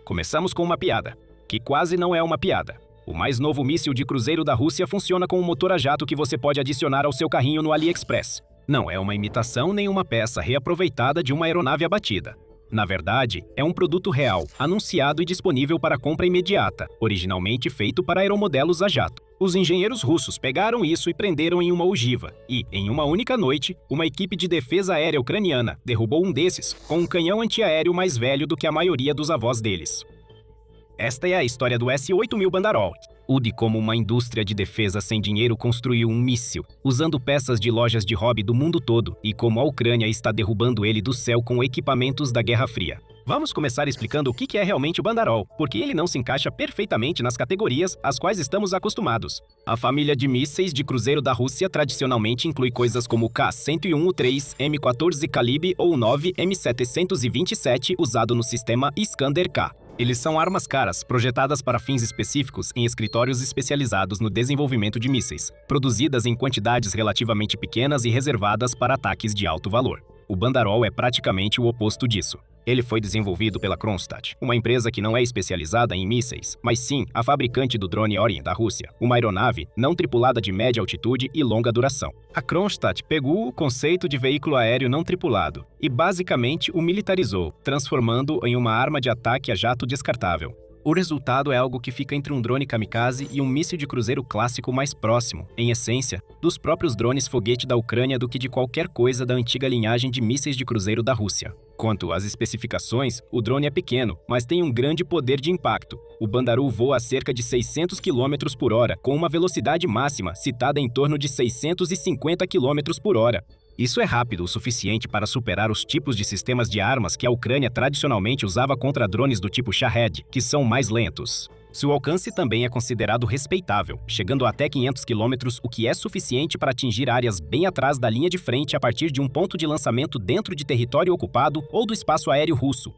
Começamos com uma piada, que quase não é uma piada. O mais novo míssil de cruzeiro da Rússia funciona com um motor a jato que você pode adicionar ao seu carrinho no AliExpress. Não é uma imitação nem uma peça reaproveitada de uma aeronave abatida. Na verdade, é um produto real, anunciado e disponível para compra imediata, originalmente feito para aeromodelos a jato. Os engenheiros russos pegaram isso e prenderam em uma ogiva, e, em uma única noite, uma equipe de defesa aérea ucraniana derrubou um desses com um canhão antiaéreo mais velho do que a maioria dos avós deles. Esta é a história do S-8000 Bandarol. O de como uma indústria de defesa sem dinheiro construiu um míssil, usando peças de lojas de hobby do mundo todo, e como a Ucrânia está derrubando ele do céu com equipamentos da Guerra Fria. Vamos começar explicando o que é realmente o Bandarol, porque ele não se encaixa perfeitamente nas categorias às quais estamos acostumados. A família de mísseis de cruzeiro da Rússia tradicionalmente inclui coisas como o K-101-3, M14 Kalib ou o 9 M727 usado no sistema Iskander-K. Eles são armas caras, projetadas para fins específicos em escritórios especializados no desenvolvimento de mísseis, produzidas em quantidades relativamente pequenas e reservadas para ataques de alto valor. O Bandarol é praticamente o oposto disso. Ele foi desenvolvido pela Kronstadt, uma empresa que não é especializada em mísseis, mas sim a fabricante do drone Orion da Rússia, uma aeronave não tripulada de média altitude e longa duração. A Kronstadt pegou o conceito de veículo aéreo não tripulado e basicamente o militarizou, transformando-o em uma arma de ataque a jato descartável. O resultado é algo que fica entre um drone kamikaze e um míssil de cruzeiro clássico mais próximo, em essência, dos próprios drones foguete da Ucrânia do que de qualquer coisa da antiga linhagem de mísseis de cruzeiro da Rússia. Quanto às especificações, o drone é pequeno, mas tem um grande poder de impacto. O Bandarol voa a cerca de 600 km por hora, com uma velocidade máxima citada em torno de 650 km por hora. Isso é rápido o suficiente para superar os tipos de sistemas de armas que a Ucrânia tradicionalmente usava contra drones do tipo Shahed, que são mais lentos. Seu alcance também é considerado respeitável, chegando até 500 km, o que é suficiente para atingir áreas bem atrás da linha de frente a partir de um ponto de lançamento dentro de território ocupado ou do espaço aéreo russo.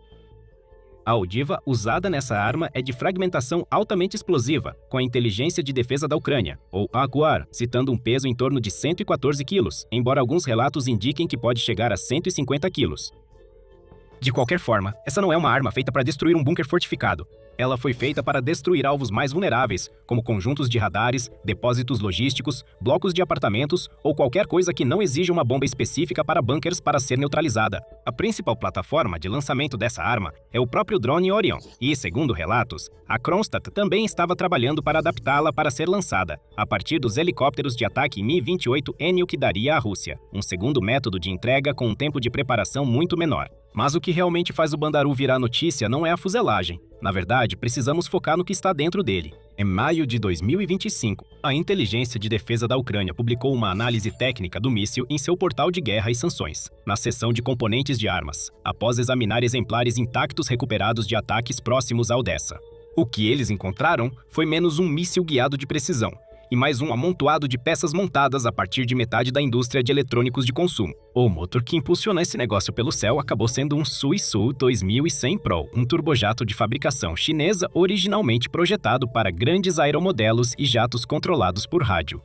A ogiva usada nessa arma é de fragmentação altamente explosiva, com a inteligência de defesa da Ucrânia, ou AGUAR, citando um peso em torno de 114 quilos, embora alguns relatos indiquem que pode chegar a 150 quilos. De qualquer forma, essa não é uma arma feita para destruir um bunker fortificado. Ela foi feita para destruir alvos mais vulneráveis, como conjuntos de radares, depósitos logísticos, blocos de apartamentos ou qualquer coisa que não exija uma bomba específica para bunkers para ser neutralizada. A principal plataforma de lançamento dessa arma é o próprio drone Orion, e, segundo relatos, a Kronstadt também estava trabalhando para adaptá-la para ser lançada, a partir dos helicópteros de ataque Mi-28N, o que daria à Rússia um segundo método de entrega com um tempo de preparação muito menor. Mas o que realmente faz o Bandarol virar notícia não é a fuselagem. Na verdade, precisamos focar no que está dentro dele. Em maio de 2025, a Inteligência de Defesa da Ucrânia publicou uma análise técnica do míssil em seu portal de guerra e sanções, na seção de componentes de armas, após examinar exemplares intactos recuperados de ataques próximos a Odessa. O que eles encontraram foi menos um míssil guiado de precisão, e mais um amontoado de peças montadas a partir de metade da indústria de eletrônicos de consumo. O motor que impulsionou esse negócio pelo céu acabou sendo um Suisu 2100 Pro, um turbojato de fabricação chinesa originalmente projetado para grandes aeromodelos e jatos controlados por rádio.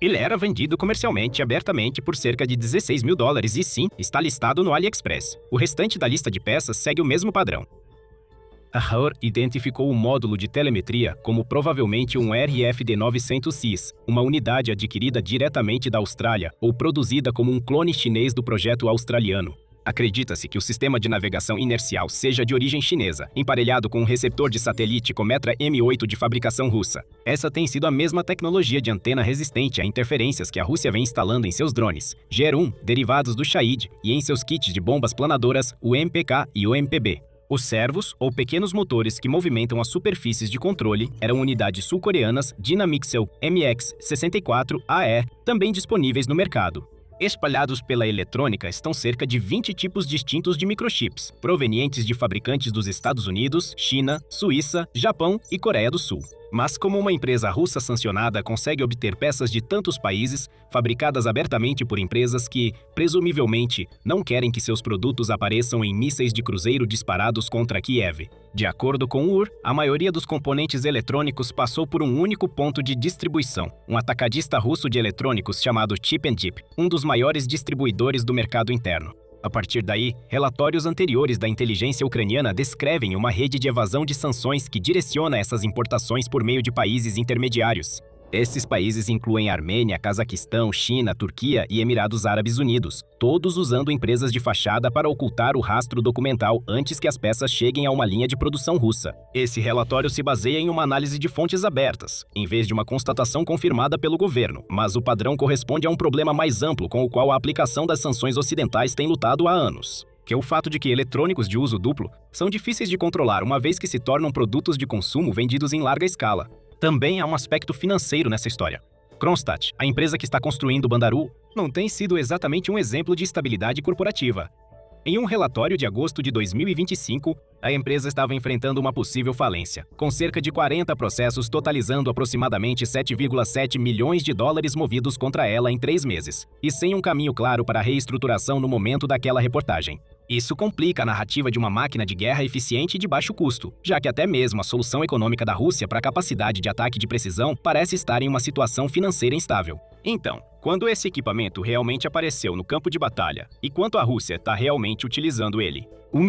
Ele era vendido comercialmente abertamente por cerca de $16 mil e sim, está listado no AliExpress. O restante da lista de peças segue o mesmo padrão. A HUR identificou o módulo de telemetria como provavelmente um RFD-900CIS, uma unidade adquirida diretamente da Austrália ou produzida como um clone chinês do projeto australiano. Acredita-se que o sistema de navegação inercial seja de origem chinesa, emparelhado com um receptor de satélite Cometra M8 de fabricação russa. Essa tem sido a mesma tecnologia de antena resistente a interferências que a Rússia vem instalando em seus drones, Gr-1, derivados do Shahed, e em seus kits de bombas planadoras, o MPK e o MPB. Os servos, ou pequenos motores que movimentam as superfícies de controle, eram unidades sul-coreanas Dynamixel MX-64AE, também disponíveis no mercado. Espalhados pela eletrônica estão cerca de 20 tipos distintos de microchips, provenientes de fabricantes dos Estados Unidos, China, Suíça, Japão e Coreia do Sul. Mas como uma empresa russa sancionada consegue obter peças de tantos países, fabricadas abertamente por empresas que, presumivelmente, não querem que seus produtos apareçam em mísseis de cruzeiro disparados contra Kiev? De acordo com o UR, a maioria dos componentes eletrônicos passou por um único ponto de distribuição, um atacadista russo de eletrônicos chamado Chip and Dip, um dos maiores distribuidores do mercado interno. A partir daí, relatórios anteriores da inteligência ucraniana descrevem uma rede de evasão de sanções que direciona essas importações por meio de países intermediários. Esses países incluem Armênia, Cazaquistão, China, Turquia e Emirados Árabes Unidos, todos usando empresas de fachada para ocultar o rastro documental antes que as peças cheguem a uma linha de produção russa. Esse relatório se baseia em uma análise de fontes abertas, em vez de uma constatação confirmada pelo governo, mas o padrão corresponde a um problema mais amplo com o qual a aplicação das sanções ocidentais tem lutado há anos, que é o fato de que eletrônicos de uso duplo são difíceis de controlar uma vez que se tornam produtos de consumo vendidos em larga escala. Também há um aspecto financeiro nessa história. Kronstadt, a empresa que está construindo o Bandaru, não tem sido exatamente um exemplo de estabilidade corporativa. Em um relatório de agosto de 2025, a empresa estava enfrentando uma possível falência, com cerca de 40 processos totalizando aproximadamente 7,7 milhões de dólares movidos contra ela em 3 meses, e sem um caminho claro para a reestruturação no momento daquela reportagem. Isso complica a narrativa de uma máquina de guerra eficiente e de baixo custo, já que até mesmo a solução econômica da Rússia para a capacidade de ataque de precisão parece estar em uma situação financeira instável. Então, quando esse equipamento realmente apareceu no campo de batalha e quanto a Rússia está realmente utilizando ele? O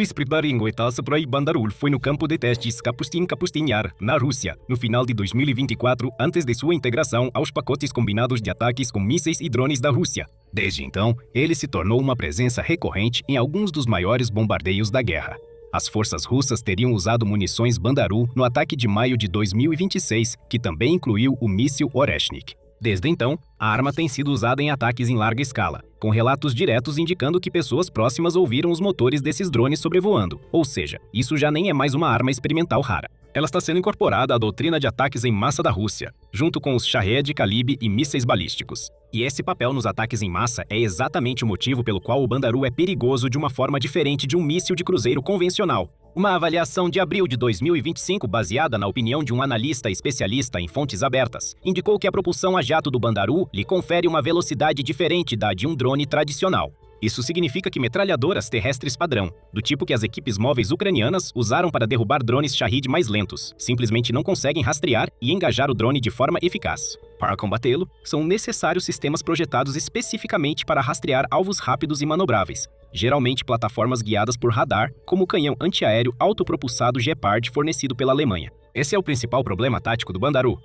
Bandarul foi no campo de testes Kapustin-Yar, na Rússia, no final de 2024, antes de sua integração aos pacotes combinados de ataques com mísseis e drones da Rússia. Desde então, ele se tornou uma presença recorrente em alguns dos maiores bombardeios da guerra. As forças russas teriam usado munições Bandarul no ataque de maio de 2026, que também incluiu o míssil Oreshnik. Desde então, a arma tem sido usada em ataques em larga escala, com relatos diretos indicando que pessoas próximas ouviram os motores desses drones sobrevoando, ou seja, isso já nem é mais uma arma experimental rara. Ela está sendo incorporada à doutrina de ataques em massa da Rússia, junto com os Shahed, Kalib e mísseis balísticos. E esse papel nos ataques em massa é exatamente o motivo pelo qual o Bandaru é perigoso de uma forma diferente de um míssil de cruzeiro convencional. Uma avaliação de abril de 2025, baseada na opinião de um analista especialista em fontes abertas, indicou que a propulsão a jato do Bandaru lhe confere uma velocidade diferente da de um drone tradicional. Isso significa que metralhadoras terrestres padrão, do tipo que as equipes móveis ucranianas usaram para derrubar drones Shahed mais lentos, simplesmente não conseguem rastrear e engajar o drone de forma eficaz. Para combatê-lo, são necessários sistemas projetados especificamente para rastrear alvos rápidos e manobráveis, geralmente plataformas guiadas por radar, como o canhão antiaéreo autopropulsado Gepard fornecido pela Alemanha. Esse é o principal problema tático do Bandaru.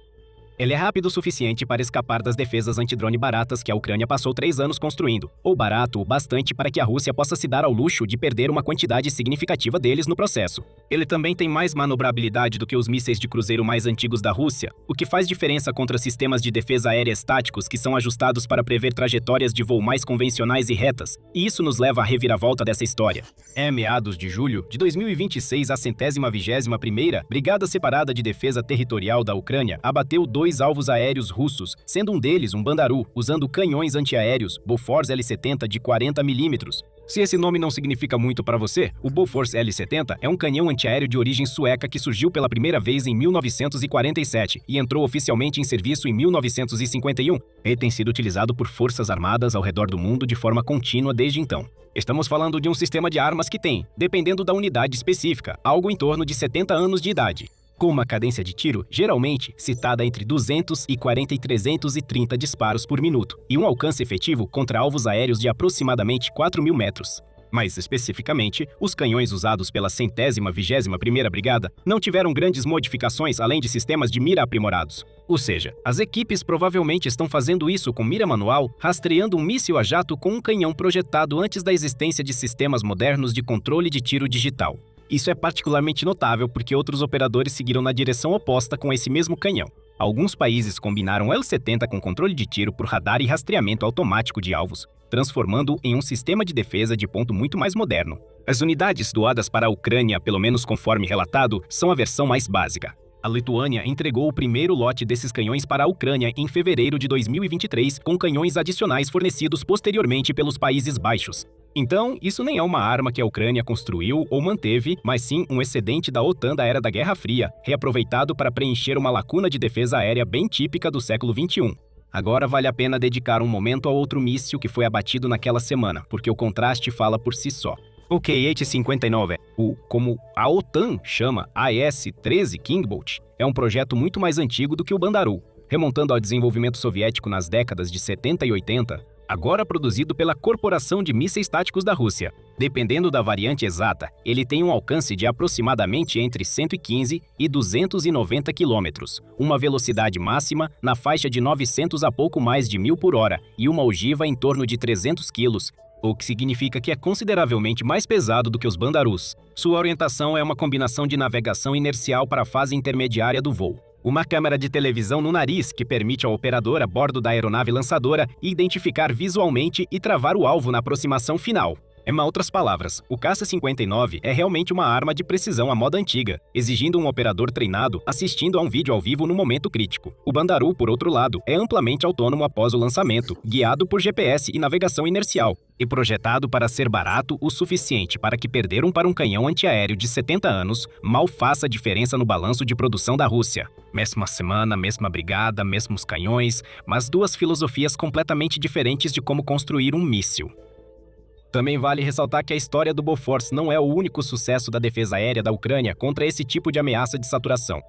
Ele é rápido o suficiente para escapar das defesas antidrone baratas que a Ucrânia passou 3 anos construindo, ou barato o bastante para que a Rússia possa se dar ao luxo de perder uma quantidade significativa deles no processo. Ele também tem mais manobrabilidade do que os mísseis de cruzeiro mais antigos da Rússia, o que faz diferença contra sistemas de defesa aérea estáticos que são ajustados para prever trajetórias de voo mais convencionais e retas, e isso nos leva à reviravolta dessa história. Em meados de julho de 2026, a 121ª Brigada Separada de Defesa Territorial da Ucrânia abateu 2 alvos aéreos russos, sendo um deles um Bandaru, usando canhões antiaéreos Bofors L-70 de 40 mm. Se esse nome não significa muito para você, o Bofors L-70 é um canhão antiaéreo de origem sueca que surgiu pela primeira vez em 1947 e entrou oficialmente em serviço em 1951. Ele tem sido utilizado por forças armadas ao redor do mundo de forma contínua desde então. Estamos falando de um sistema de armas que tem, dependendo da unidade específica, algo em torno de 70 anos de idade, com uma cadência de tiro geralmente citada entre 240 e 330 disparos por minuto, e um alcance efetivo contra alvos aéreos de aproximadamente 4.000 metros. Mais especificamente, os canhões usados pela 121ª Brigada não tiveram grandes modificações além de sistemas de mira aprimorados. Ou seja, as equipes provavelmente estão fazendo isso com mira manual, rastreando um míssil a jato com um canhão projetado antes da existência de sistemas modernos de controle de tiro digital. Isso é particularmente notável porque outros operadores seguiram na direção oposta com esse mesmo canhão. Alguns países combinaram o L-70 com controle de tiro por radar e rastreamento automático de alvos, transformando-o em um sistema de defesa de ponto muito mais moderno. As unidades doadas para a Ucrânia, pelo menos conforme relatado, são a versão mais básica. A Lituânia entregou o primeiro lote desses canhões para a Ucrânia em fevereiro de 2023, com canhões adicionais fornecidos posteriormente pelos Países Baixos. Então, isso nem é uma arma que a Ucrânia construiu ou manteve, mas sim um excedente da OTAN da era da Guerra Fria, reaproveitado para preencher uma lacuna de defesa aérea bem típica do século XXI. Agora vale a pena dedicar um momento ao outro míssil que foi abatido naquela semana, porque o contraste fala por si só. O Kh-59, como a OTAN chama AS-13 Kingbolt, é um projeto muito mais antigo do que o Bandaru. Remontando ao desenvolvimento soviético nas décadas de 70 e 80, agora produzido pela Corporação de Mísseis Táticos da Rússia. Dependendo da variante exata, ele tem um alcance de aproximadamente entre 115 e 290 km, uma velocidade máxima na faixa de 900 a pouco mais de 1000 por hora e uma ogiva em torno de 300 kg, o que significa que é consideravelmente mais pesado do que os Bandarus. Sua orientação é uma combinação de navegação inercial para a fase intermediária do voo. Uma câmera de televisão no nariz que permite ao operador a bordo da aeronave lançadora identificar visualmente e travar o alvo na aproximação final. Em outras palavras, o Caça-59 é realmente uma arma de precisão à moda antiga, exigindo um operador treinado assistindo a um vídeo ao vivo no momento crítico. O Bandaru, por outro lado, é amplamente autônomo após o lançamento, guiado por GPS e navegação inercial, e projetado para ser barato o suficiente para que perder para um canhão antiaéreo de 70 anos mal faça diferença no balanço de produção da Rússia. Mesma semana, mesma brigada, mesmos canhões, mas duas filosofias completamente diferentes de como construir um míssil. Também vale ressaltar que a história do Bofors não é o único sucesso da defesa aérea da Ucrânia contra esse tipo de ameaça de saturação.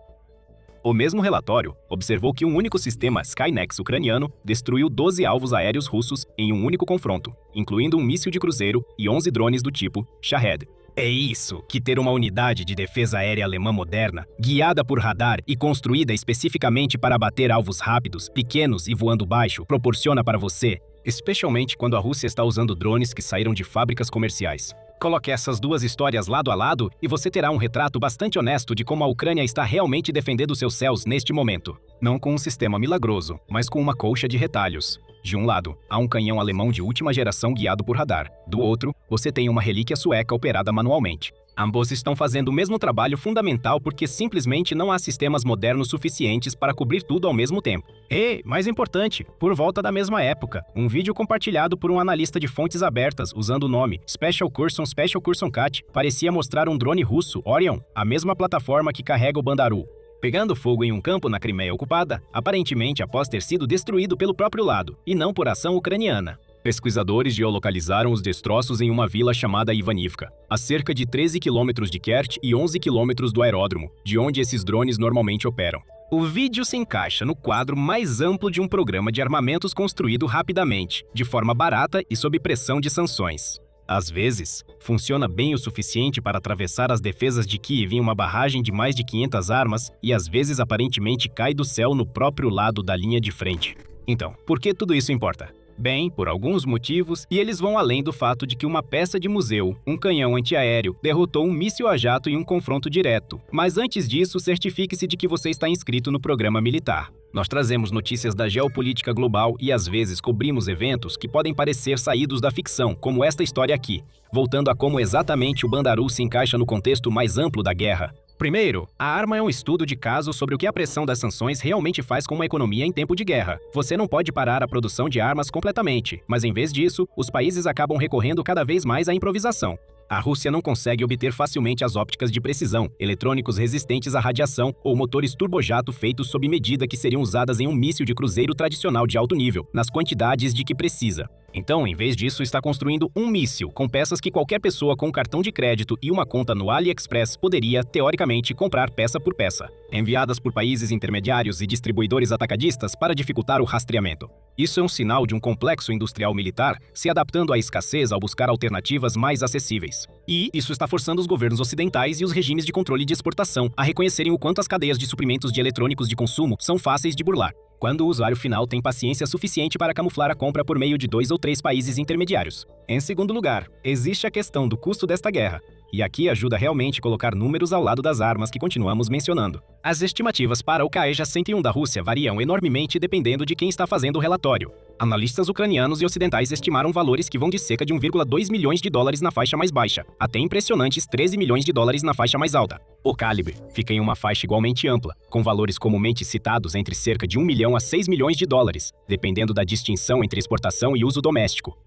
O mesmo relatório observou que um único sistema Skynex ucraniano destruiu 12 alvos aéreos russos em um único confronto, incluindo um míssil de cruzeiro e 11 drones do tipo Shahed. É isso que ter uma unidade de defesa aérea alemã moderna, guiada por radar e construída especificamente para abater alvos rápidos, pequenos e voando baixo, proporciona para você, especialmente quando a Rússia está usando drones que saíram de fábricas comerciais. Coloque essas duas histórias lado a lado e você terá um retrato bastante honesto de como a Ucrânia está realmente defendendo seus céus neste momento. Não com um sistema milagroso, mas com uma colcha de retalhos. De um lado, há um canhão alemão de última geração guiado por radar. Do outro, você tem uma relíquia sueca operada manualmente. Ambos estão fazendo o mesmo trabalho fundamental porque simplesmente não há sistemas modernos suficientes para cobrir tudo ao mesmo tempo. E, mais importante, por volta da mesma época, um vídeo compartilhado por um analista de fontes abertas usando o nome Special Curson Cat parecia mostrar um drone russo, Orion, a mesma plataforma que carrega o Bandaru, pegando fogo em um campo na Crimeia ocupada, aparentemente após ter sido destruído pelo próprio lado, e não por ação ucraniana. Pesquisadores geolocalizaram os destroços em uma vila chamada Ivanivka, a cerca de 13 quilômetros de Kerch e 11 quilômetros do aeródromo, de onde esses drones normalmente operam. O vídeo se encaixa no quadro mais amplo de um programa de armamentos construído rapidamente, de forma barata e sob pressão de sanções. Às vezes, funciona bem o suficiente para atravessar as defesas de Kiev em uma barragem de mais de 500 armas e às vezes aparentemente cai do céu no próprio lado da linha de frente. Então, por que tudo isso importa? Bem, por alguns motivos, e eles vão além do fato de que uma peça de museu, um canhão antiaéreo, derrotou um míssil a jato em um confronto direto. Mas antes disso, certifique-se de que você está inscrito no programa militar. Nós trazemos notícias da geopolítica global e às vezes cobrimos eventos que podem parecer saídos da ficção, como esta história aqui, voltando a como exatamente o Bandaru se encaixa no contexto mais amplo da guerra. Primeiro, a arma é um estudo de caso sobre o que a pressão das sanções realmente faz com uma economia em tempo de guerra. Você não pode parar a produção de armas completamente, mas em vez disso, os países acabam recorrendo cada vez mais à improvisação. A Rússia não consegue obter facilmente as ópticas de precisão, eletrônicos resistentes à radiação ou motores turbojato feitos sob medida que seriam usadas em um míssil de cruzeiro tradicional de alto nível, nas quantidades de que precisa. Então, em vez disso, está construindo um míssil com peças que qualquer pessoa com um cartão de crédito e uma conta no AliExpress poderia, teoricamente, comprar peça por peça, enviadas por países intermediários e distribuidores atacadistas para dificultar o rastreamento. Isso é um sinal de um complexo industrial militar se adaptando à escassez ao buscar alternativas mais acessíveis. E isso está forçando os governos ocidentais e os regimes de controle de exportação a reconhecerem o quanto as cadeias de suprimentos de eletrônicos de consumo são fáceis de burlar, quando o usuário final tem paciência suficiente para camuflar a compra por meio de 2 ou 3 países intermediários. Em segundo lugar, existe a questão do custo desta guerra. E aqui ajuda realmente colocar números ao lado das armas que continuamos mencionando. As estimativas para o Kaeja-101 da Rússia variam enormemente dependendo de quem está fazendo o relatório. Analistas ucranianos e ocidentais estimaram valores que vão de cerca de 1,2 milhões de dólares na faixa mais baixa, até impressionantes 13 milhões de dólares na faixa mais alta. O calibre fica em uma faixa igualmente ampla, com valores comumente citados entre cerca de 1 milhão a 6 milhões de dólares, dependendo da distinção entre exportação e uso doméstico.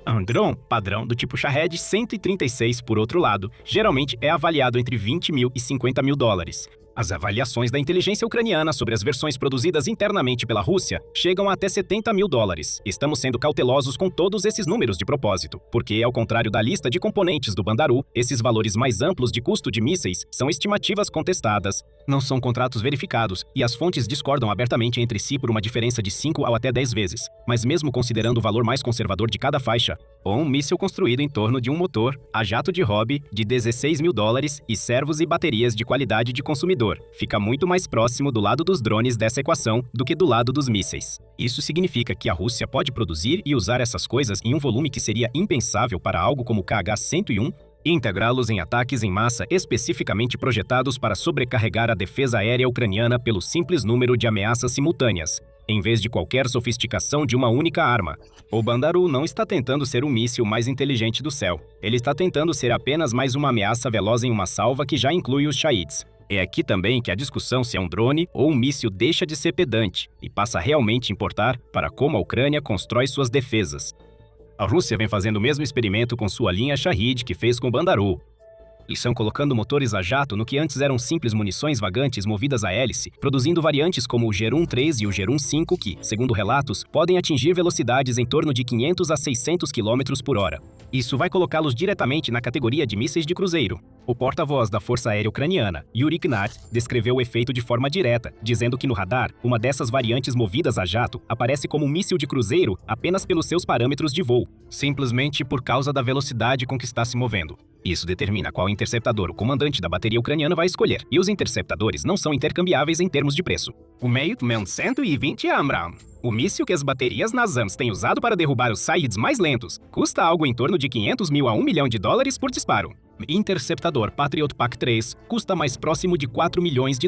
Um drone padrão do tipo Shahed 136, por outro lado, geralmente é avaliado entre 20 mil e 50 mil dólares. As avaliações da inteligência ucraniana sobre as versões produzidas internamente pela Rússia chegam a até $70 mil. Estamos sendo cautelosos com todos esses números de propósito, porque, ao contrário da lista de componentes do Bandaru, esses valores mais amplos de custo de mísseis são estimativas contestadas, não são contratos verificados, e as fontes discordam abertamente entre si por uma diferença de 5 ou até 10 vezes. Mas mesmo considerando o valor mais conservador de cada faixa, ou um míssil construído em torno de um motor a jato de hobby de $16 mil e servos e baterias de qualidade de consumidor, fica muito mais próximo do lado dos drones dessa equação do que do lado dos mísseis. Isso significa que a Rússia pode produzir e usar essas coisas em um volume que seria impensável para algo como o KH-101 e integrá-los em ataques em massa especificamente projetados para sobrecarregar a defesa aérea ucraniana pelo simples número de ameaças simultâneas, em vez de qualquer sofisticação de uma única arma. O Bandaru não está tentando ser um míssil mais inteligente do céu. Ele está tentando ser apenas mais uma ameaça veloz em uma salva que já inclui os Shahids. É aqui também que a discussão se é um drone ou um míssil deixa de ser pedante e passa a realmente importar para como a Ucrânia constrói suas defesas. A Rússia vem fazendo o mesmo experimento com sua linha Shahid que fez com o Bandaru. Eles estão colocando motores a jato no que antes eram simples munições vagantes movidas a hélice, produzindo variantes como o Gerun-3 e o Gerun-5 que, segundo relatos, podem atingir velocidades em torno de 500 a 600 km por hora. Isso vai colocá-los diretamente na categoria de mísseis de cruzeiro. O porta-voz da Força Aérea Ucraniana, Yuri Knat, descreveu o efeito de forma direta, dizendo que no radar, uma dessas variantes movidas a jato aparece como um míssil de cruzeiro apenas pelos seus parâmetros de voo, simplesmente por causa da velocidade com que está se movendo. Isso determina qual interceptador o comandante da bateria ucraniana vai escolher, e os interceptadores não são intercambiáveis em termos de preço. O Meitman 120 Amram, o míssil que as baterias NASAMS têm usado para derrubar os Shahids mais lentos, custa algo em torno de $500 mil a $1 milhão por disparo. Interceptador Patriot PAC-3 custa mais próximo de $4 milhões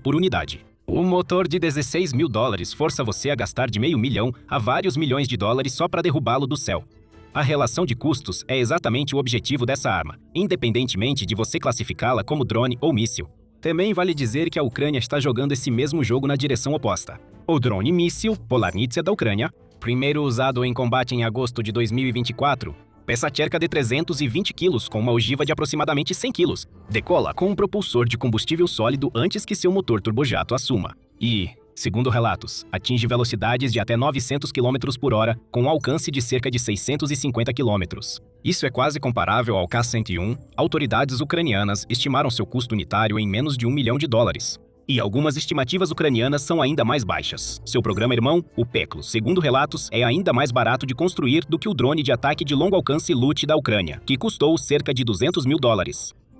por unidade. O motor de $16 mil força você a gastar de $500 mil a vários milhões de dólares só para derrubá-lo do céu. A relação de custos é exatamente o objetivo dessa arma, independentemente de você classificá-la como drone ou míssil. Também vale dizer que a Ucrânia está jogando esse mesmo jogo na direção oposta. O drone míssil Polarnitsia da Ucrânia, primeiro usado em combate em agosto de 2024, pesa cerca de 320 quilos com uma ogiva de aproximadamente 100 quilos. Decola com um propulsor de combustível sólido antes que seu motor turbojato assuma. E, segundo relatos, atinge velocidades de até 900 km por hora com um alcance de cerca de 650 km. Isso é quase comparável ao K-101. Autoridades ucranianas estimaram seu custo unitário em menos de $1 milhão. E algumas estimativas ucranianas são ainda mais baixas. Seu programa irmão, o Peklo, segundo relatos, é ainda mais barato de construir do que o drone de ataque de longo alcance LUT da Ucrânia, que custou cerca de $200 mil.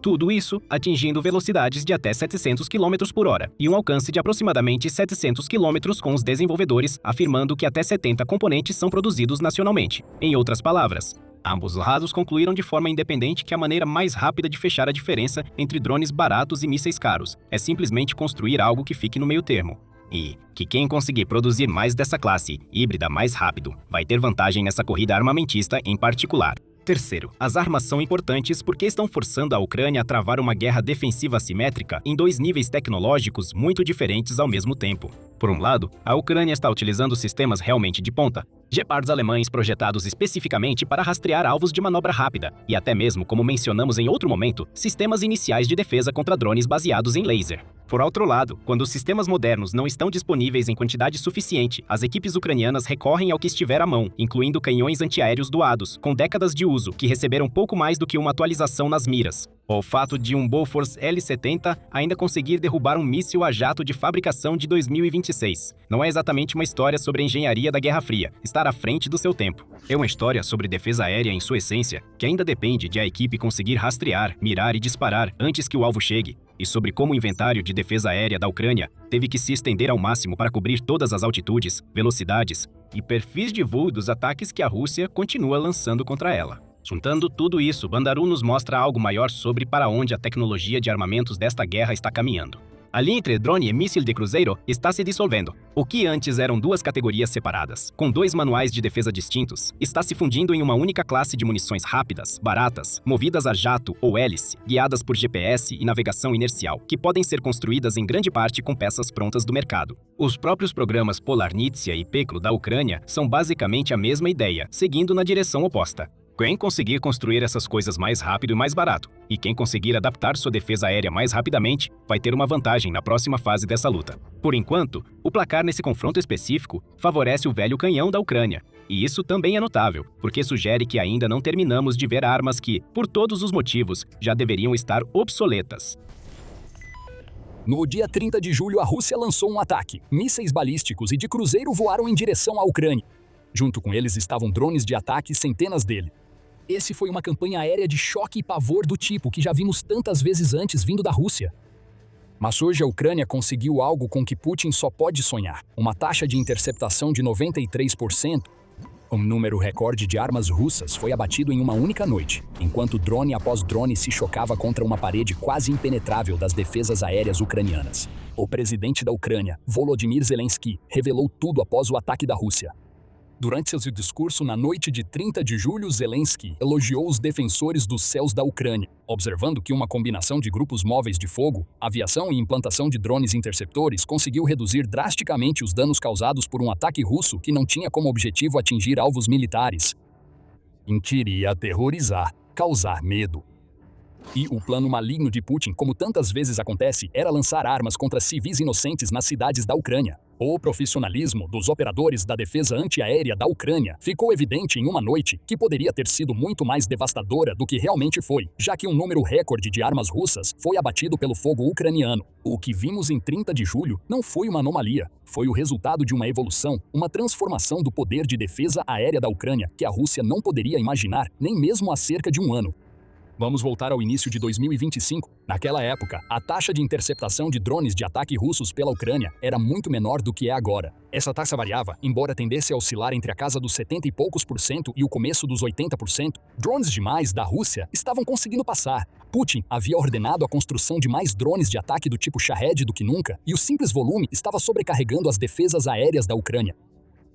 Tudo isso atingindo velocidades de até 700 km por hora e um alcance de aproximadamente 700 km com os desenvolvedores afirmando que até 70 componentes são produzidos nacionalmente. Em outras palavras, ambos lados concluíram de forma independente que a maneira mais rápida de fechar a diferença entre drones baratos e mísseis caros é simplesmente construir algo que fique no meio termo. E que quem conseguir produzir mais dessa classe híbrida mais rápido vai ter vantagem nessa corrida armamentista em particular. Terceiro, as armas são importantes porque estão forçando a Ucrânia a travar uma guerra defensiva assimétrica em dois níveis tecnológicos muito diferentes ao mesmo tempo. Por um lado, a Ucrânia está utilizando sistemas realmente de ponta, Gepards alemães projetados especificamente para rastrear alvos de manobra rápida, e até mesmo, como mencionamos em outro momento, sistemas iniciais de defesa contra drones baseados em laser. Por outro lado, quando os sistemas modernos não estão disponíveis em quantidade suficiente, as equipes ucranianas recorrem ao que estiver à mão, incluindo canhões antiaéreos doados, com décadas de uso, que receberam pouco mais do que uma atualização nas miras. O fato de um Bofors L-70 ainda conseguir derrubar um míssil a jato de fabricação de 2026 não é exatamente uma história sobre a engenharia da Guerra Fria, estar à frente do seu tempo. É uma história sobre defesa aérea em sua essência, que ainda depende de a equipe conseguir rastrear, mirar e disparar antes que o alvo chegue, e sobre como o inventário de defesa aérea da Ucrânia teve que se estender ao máximo para cobrir todas as altitudes, velocidades e perfis de voo dos ataques que a Rússia continua lançando contra ela. Juntando tudo isso, Bandaru nos mostra algo maior sobre para onde a tecnologia de armamentos desta guerra está caminhando. A linha entre drone e míssil de cruzeiro está se dissolvendo. O que antes eram duas categorias separadas, com dois manuais de defesa distintos, está se fundindo em uma única classe de munições rápidas, baratas, movidas a jato ou hélice, guiadas por GPS e navegação inercial, que podem ser construídas em grande parte com peças prontas do mercado. Os próprios programas Polarnitsia e Peklo da Ucrânia são basicamente a mesma ideia, seguindo na direção oposta. Quem conseguir construir essas coisas mais rápido e mais barato, e quem conseguir adaptar sua defesa aérea mais rapidamente, vai ter uma vantagem na próxima fase dessa luta. Por enquanto, o placar nesse confronto específico favorece o velho canhão da Ucrânia. E isso também é notável, porque sugere que ainda não terminamos de ver armas que, por todos os motivos, já deveriam estar obsoletas. No dia 30 de julho, a Rússia lançou um ataque. Mísseis balísticos e de cruzeiro voaram em direção à Ucrânia. Junto com eles estavam drones de ataque e centenas deles. Esse foi uma campanha aérea de choque e pavor do tipo que já vimos tantas vezes antes vindo da Rússia. Mas hoje a Ucrânia conseguiu algo com que Putin só pode sonhar: uma taxa de interceptação de 93%. Um número recorde de armas russas foi abatido em uma única noite, enquanto drone após drone se chocava contra uma parede quase impenetrável das defesas aéreas ucranianas. O presidente da Ucrânia, Volodymyr Zelensky, revelou tudo após o ataque da Rússia. Durante seu discurso na noite de 30 de julho, Zelensky elogiou os defensores dos céus da Ucrânia, observando que uma combinação de grupos móveis de fogo, aviação e implantação de drones interceptores conseguiu reduzir drasticamente os danos causados por um ataque russo que não tinha como objetivo atingir alvos militares. Queria aterrorizar, causar medo. E o plano maligno de Putin, como tantas vezes acontece, era lançar armas contra civis inocentes nas cidades da Ucrânia. O profissionalismo dos operadores da defesa antiaérea da Ucrânia ficou evidente em uma noite que poderia ter sido muito mais devastadora do que realmente foi, já que um número recorde de armas russas foi abatido pelo fogo ucraniano. O que vimos em 30 de julho não foi uma anomalia, foi o resultado de uma evolução, uma transformação do poder de defesa aérea da Ucrânia que a Rússia não poderia imaginar nem mesmo há cerca de um ano. Vamos voltar ao início de 2025. Naquela época, a taxa de interceptação de drones de ataque russos pela Ucrânia era muito menor do que é agora. Essa taxa variava, embora tendesse a oscilar entre a casa dos 70 e poucos por cento e o começo dos 80%. Drones demais da Rússia estavam conseguindo passar. Putin havia ordenado a construção de mais drones de ataque do tipo Shahed do que nunca, e o simples volume estava sobrecarregando as defesas aéreas da Ucrânia.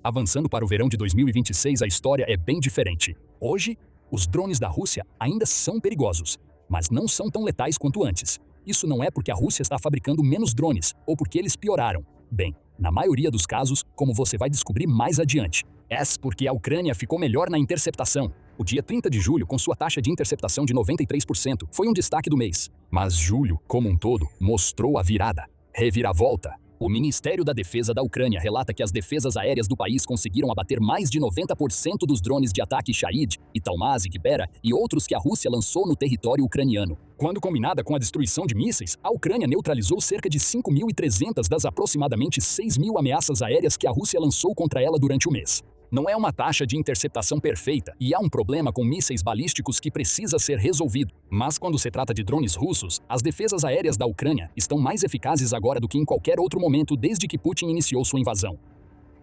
Avançando para o verão de 2026, a história é bem diferente. Hoje, os drones da Rússia ainda são perigosos, mas não são tão letais quanto antes. Isso não é porque a Rússia está fabricando menos drones ou porque eles pioraram. Bem, na maioria dos casos, como você vai descobrir mais adiante, é porque a Ucrânia ficou melhor na interceptação. O dia 30 de julho, com sua taxa de interceptação de 93%, foi um destaque do mês. Mas julho, como um todo, mostrou a virada. Reviravolta. O Ministério da Defesa da Ucrânia relata que as defesas aéreas do país conseguiram abater mais de 90% dos drones de ataque Shahed, Italmaz, Kipera e outros que a Rússia lançou no território ucraniano. Quando combinada com a destruição de mísseis, a Ucrânia neutralizou cerca de 5.300 das aproximadamente 6.000 ameaças aéreas que a Rússia lançou contra ela durante o mês. Não é uma taxa de interceptação perfeita e há um problema com mísseis balísticos que precisa ser resolvido. Mas quando se trata de drones russos, as defesas aéreas da Ucrânia estão mais eficazes agora do que em qualquer outro momento desde que Putin iniciou sua invasão.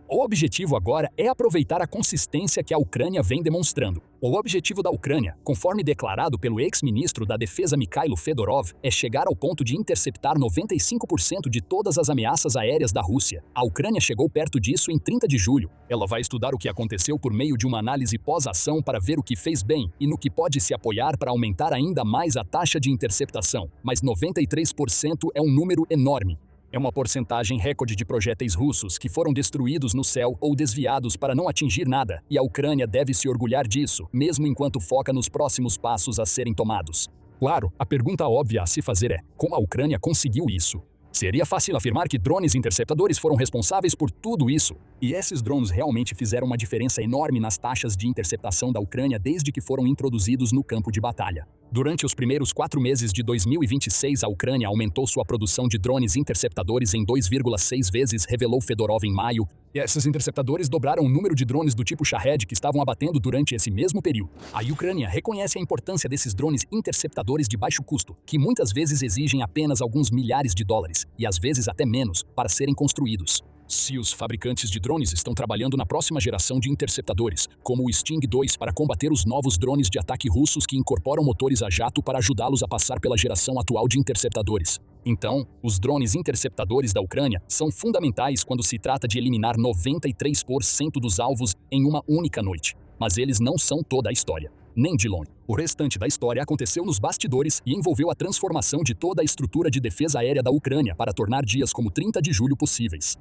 O objetivo agora é aproveitar a consistência que a Ucrânia vem demonstrando. O objetivo da Ucrânia, conforme declarado pelo ex-ministro da Defesa Mikhailo Fedorov, é chegar ao ponto de interceptar 95% de todas as ameaças aéreas da Rússia. A Ucrânia chegou perto disso em 30 de julho. Ela vai estudar o que aconteceu por meio de uma análise pós-ação para ver o que fez bem e no que pode se apoiar para aumentar ainda mais a taxa de interceptação. Mas 93% é um número enorme. É uma porcentagem recorde de projéteis russos que foram destruídos no céu ou desviados para não atingir nada, e a Ucrânia deve se orgulhar disso, mesmo enquanto foca nos próximos passos a serem tomados. Claro, a pergunta óbvia a se fazer é: como a Ucrânia conseguiu isso? Seria fácil afirmar que drones interceptadores foram responsáveis por tudo isso. E esses drones realmente fizeram uma diferença enorme nas taxas de interceptação da Ucrânia desde que foram introduzidos no campo de batalha. Durante os primeiros 4 meses de 2026, a Ucrânia aumentou sua produção de drones interceptadores em 2,6 vezes, revelou Fedorov em maio. E esses interceptadores dobraram o número de drones do tipo Shahed que estavam abatendo durante esse mesmo período. A Ucrânia reconhece a importância desses drones interceptadores de baixo custo, que muitas vezes exigem apenas alguns milhares de dólares, e às vezes até menos, para serem construídos. Se os fabricantes de drones estão trabalhando na próxima geração de interceptadores, como o Sting 2 para combater os novos drones de ataque russos que incorporam motores a jato para ajudá-los a passar pela geração atual de interceptadores. Então, os drones interceptadores da Ucrânia são fundamentais quando se trata de eliminar 93% dos alvos em uma única noite. Mas eles não são toda a história, nem de longe. O restante da história aconteceu nos bastidores e envolveu a transformação de toda a estrutura de defesa aérea da Ucrânia para tornar dias como 30 de julho possíveis.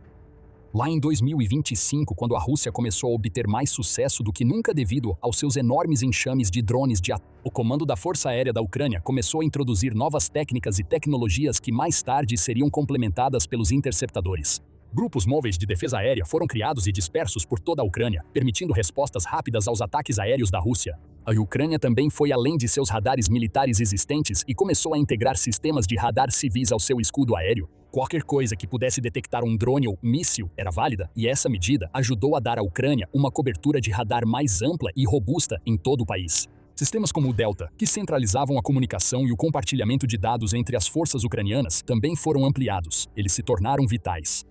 Lá em 2025, quando a Rússia começou a obter mais sucesso do que nunca devido aos seus enormes enxames de drones de ataque, o comando da Força Aérea da Ucrânia começou a introduzir novas técnicas e tecnologias que mais tarde seriam complementadas pelos interceptadores. Grupos móveis de defesa aérea foram criados e dispersos por toda a Ucrânia, permitindo respostas rápidas aos ataques aéreos da Rússia. A Ucrânia também foi além de seus radares militares existentes e começou a integrar sistemas de radar civis ao seu escudo aéreo. Qualquer coisa que pudesse detectar um drone ou míssil era válida, e essa medida ajudou a dar à Ucrânia uma cobertura de radar mais ampla e robusta em todo o país. Sistemas como o Delta, que centralizavam a comunicação e o compartilhamento de dados entre as forças ucranianas, também foram ampliados. Eles se tornaram vitais.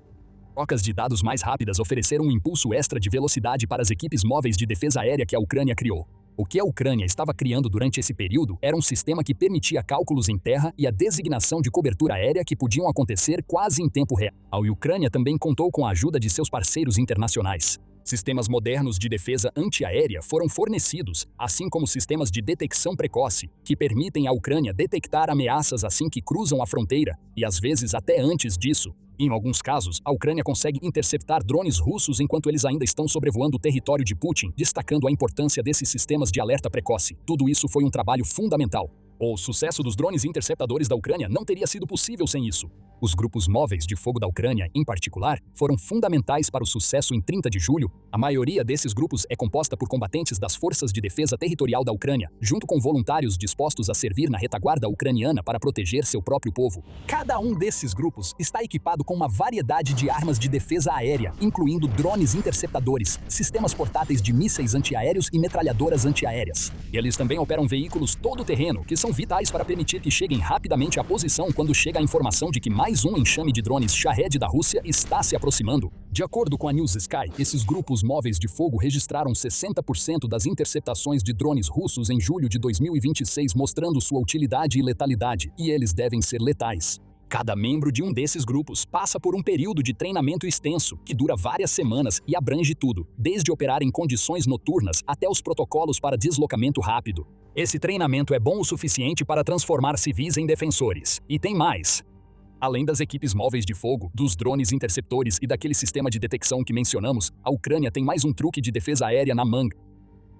Trocas de dados mais rápidas ofereceram um impulso extra de velocidade para as equipes móveis de defesa aérea que a Ucrânia criou. O que a Ucrânia estava criando durante esse período era um sistema que permitia cálculos em terra e a designação de cobertura aérea que podiam acontecer quase em tempo real. A Ucrânia também contou com a ajuda de seus parceiros internacionais. Sistemas modernos de defesa antiaérea foram fornecidos, assim como sistemas de detecção precoce, que permitem à Ucrânia detectar ameaças assim que cruzam a fronteira, e às vezes até antes disso. Em alguns casos, a Ucrânia consegue interceptar drones russos enquanto eles ainda estão sobrevoando o território de Putin, destacando a importância desses sistemas de alerta precoce. Tudo isso foi um trabalho fundamental. O sucesso dos drones interceptadores da Ucrânia não teria sido possível sem isso. Os grupos móveis de fogo da Ucrânia, em particular, foram fundamentais para o sucesso em 30 de julho. A maioria desses grupos é composta por combatentes das Forças de Defesa Territorial da Ucrânia, junto com voluntários dispostos a servir na retaguarda ucraniana para proteger seu próprio povo. Cada um desses grupos está equipado com uma variedade de armas de defesa aérea, incluindo drones interceptadores, sistemas portáteis de mísseis antiaéreos e metralhadoras antiaéreas. Eles também operam veículos todo-terreno, que são vitais para permitir que cheguem rapidamente à posição quando chega a informação de que mais um enxame de drones Shahed da Rússia está se aproximando. De acordo com a News Sky, esses grupos móveis de fogo registraram 60% das interceptações de drones russos em julho de 2026, mostrando sua utilidade e letalidade, e eles devem ser letais. Cada membro de um desses grupos passa por um período de treinamento extenso, que dura várias semanas e abrange tudo, desde operar em condições noturnas até os protocolos para deslocamento rápido. Esse treinamento é bom o suficiente para transformar civis em defensores. E tem mais. Além das equipes móveis de fogo, dos drones interceptores e daquele sistema de detecção que mencionamos, a Ucrânia tem mais um truque de defesa aérea na manga.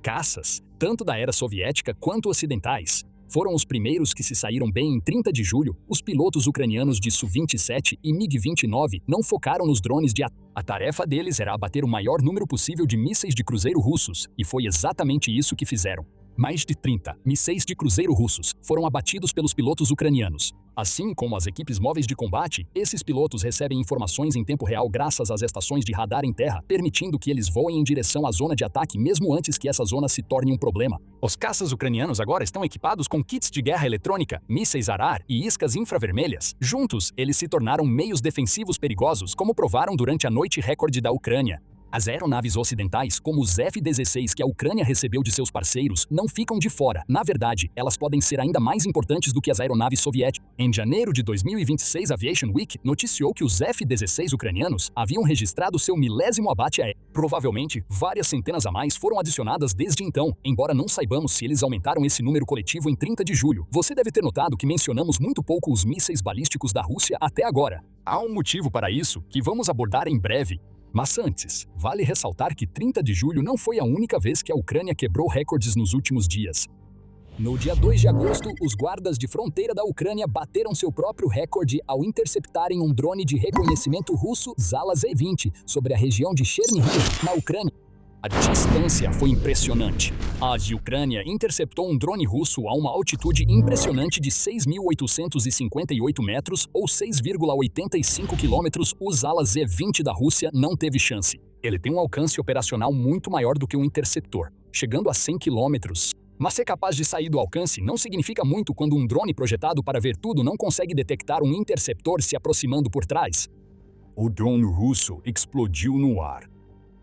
Caças, tanto da era soviética quanto ocidentais, foram os primeiros que se saíram bem em 30 de julho. Os pilotos ucranianos de Su-27 e MiG-29 não focaram nos drones de ataque. A tarefa deles era abater o maior número possível de mísseis de cruzeiro russos, e foi exatamente isso que fizeram. Mais de 30 mísseis de cruzeiro russos foram abatidos pelos pilotos ucranianos. Assim como as equipes móveis de combate, esses pilotos recebem informações em tempo real graças às estações de radar em terra, permitindo que eles voem em direção à zona de ataque mesmo antes que essa zona se torne um problema. Os caças ucranianos agora estão equipados com kits de guerra eletrônica, mísseis Arar e iscas infravermelhas. Juntos, eles se tornaram meios defensivos perigosos, como provaram durante a noite recorde da Ucrânia. As aeronaves ocidentais, como os F-16 que a Ucrânia recebeu de seus parceiros, não ficam de fora. Na verdade, elas podem ser ainda mais importantes do que as aeronaves soviéticas. Em janeiro de 2026, a Aviation Week noticiou que os F-16 ucranianos haviam registrado seu 1000º abate aéreo. Provavelmente, várias centenas a mais foram adicionadas desde então, embora não saibamos se eles aumentaram esse número coletivo em 30 de julho. Você deve ter notado que mencionamos muito pouco os mísseis balísticos da Rússia até agora. Há um motivo para isso, que vamos abordar em breve. Mas antes, vale ressaltar que 30 de julho não foi a única vez que a Ucrânia quebrou recordes nos últimos dias. No dia 2 de agosto, os guardas de fronteira da Ucrânia bateram seu próprio recorde ao interceptarem um drone de reconhecimento russo Zala Z-20 sobre a região de Chernihiv, na Ucrânia. A distância foi impressionante. A Ucrânia interceptou um drone russo a uma altitude impressionante de 6.858 metros ou 6,85 quilômetros. O Zala Z-20 da Rússia não teve chance. Ele tem um alcance operacional muito maior do que um interceptor, chegando a 100 quilômetros. Mas ser capaz de sair do alcance não significa muito quando um drone projetado para ver tudo não consegue detectar um interceptor se aproximando por trás. O drone russo explodiu no ar.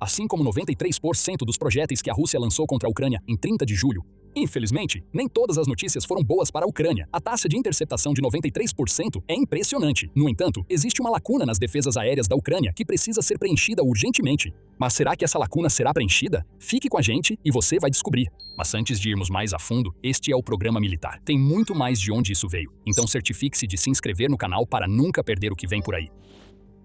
Assim como 93% dos projéteis que a Rússia lançou contra a Ucrânia em 30 de julho. Infelizmente, nem todas as notícias foram boas para a Ucrânia. A taxa de interceptação de 93% é impressionante. No entanto, existe uma lacuna nas defesas aéreas da Ucrânia que precisa ser preenchida urgentemente. Mas será que essa lacuna será preenchida? Fique com a gente e você vai descobrir. Mas antes de irmos mais a fundo, este é o programa militar. Tem muito mais de onde isso veio. Então certifique-se de se inscrever no canal para nunca perder o que vem por aí.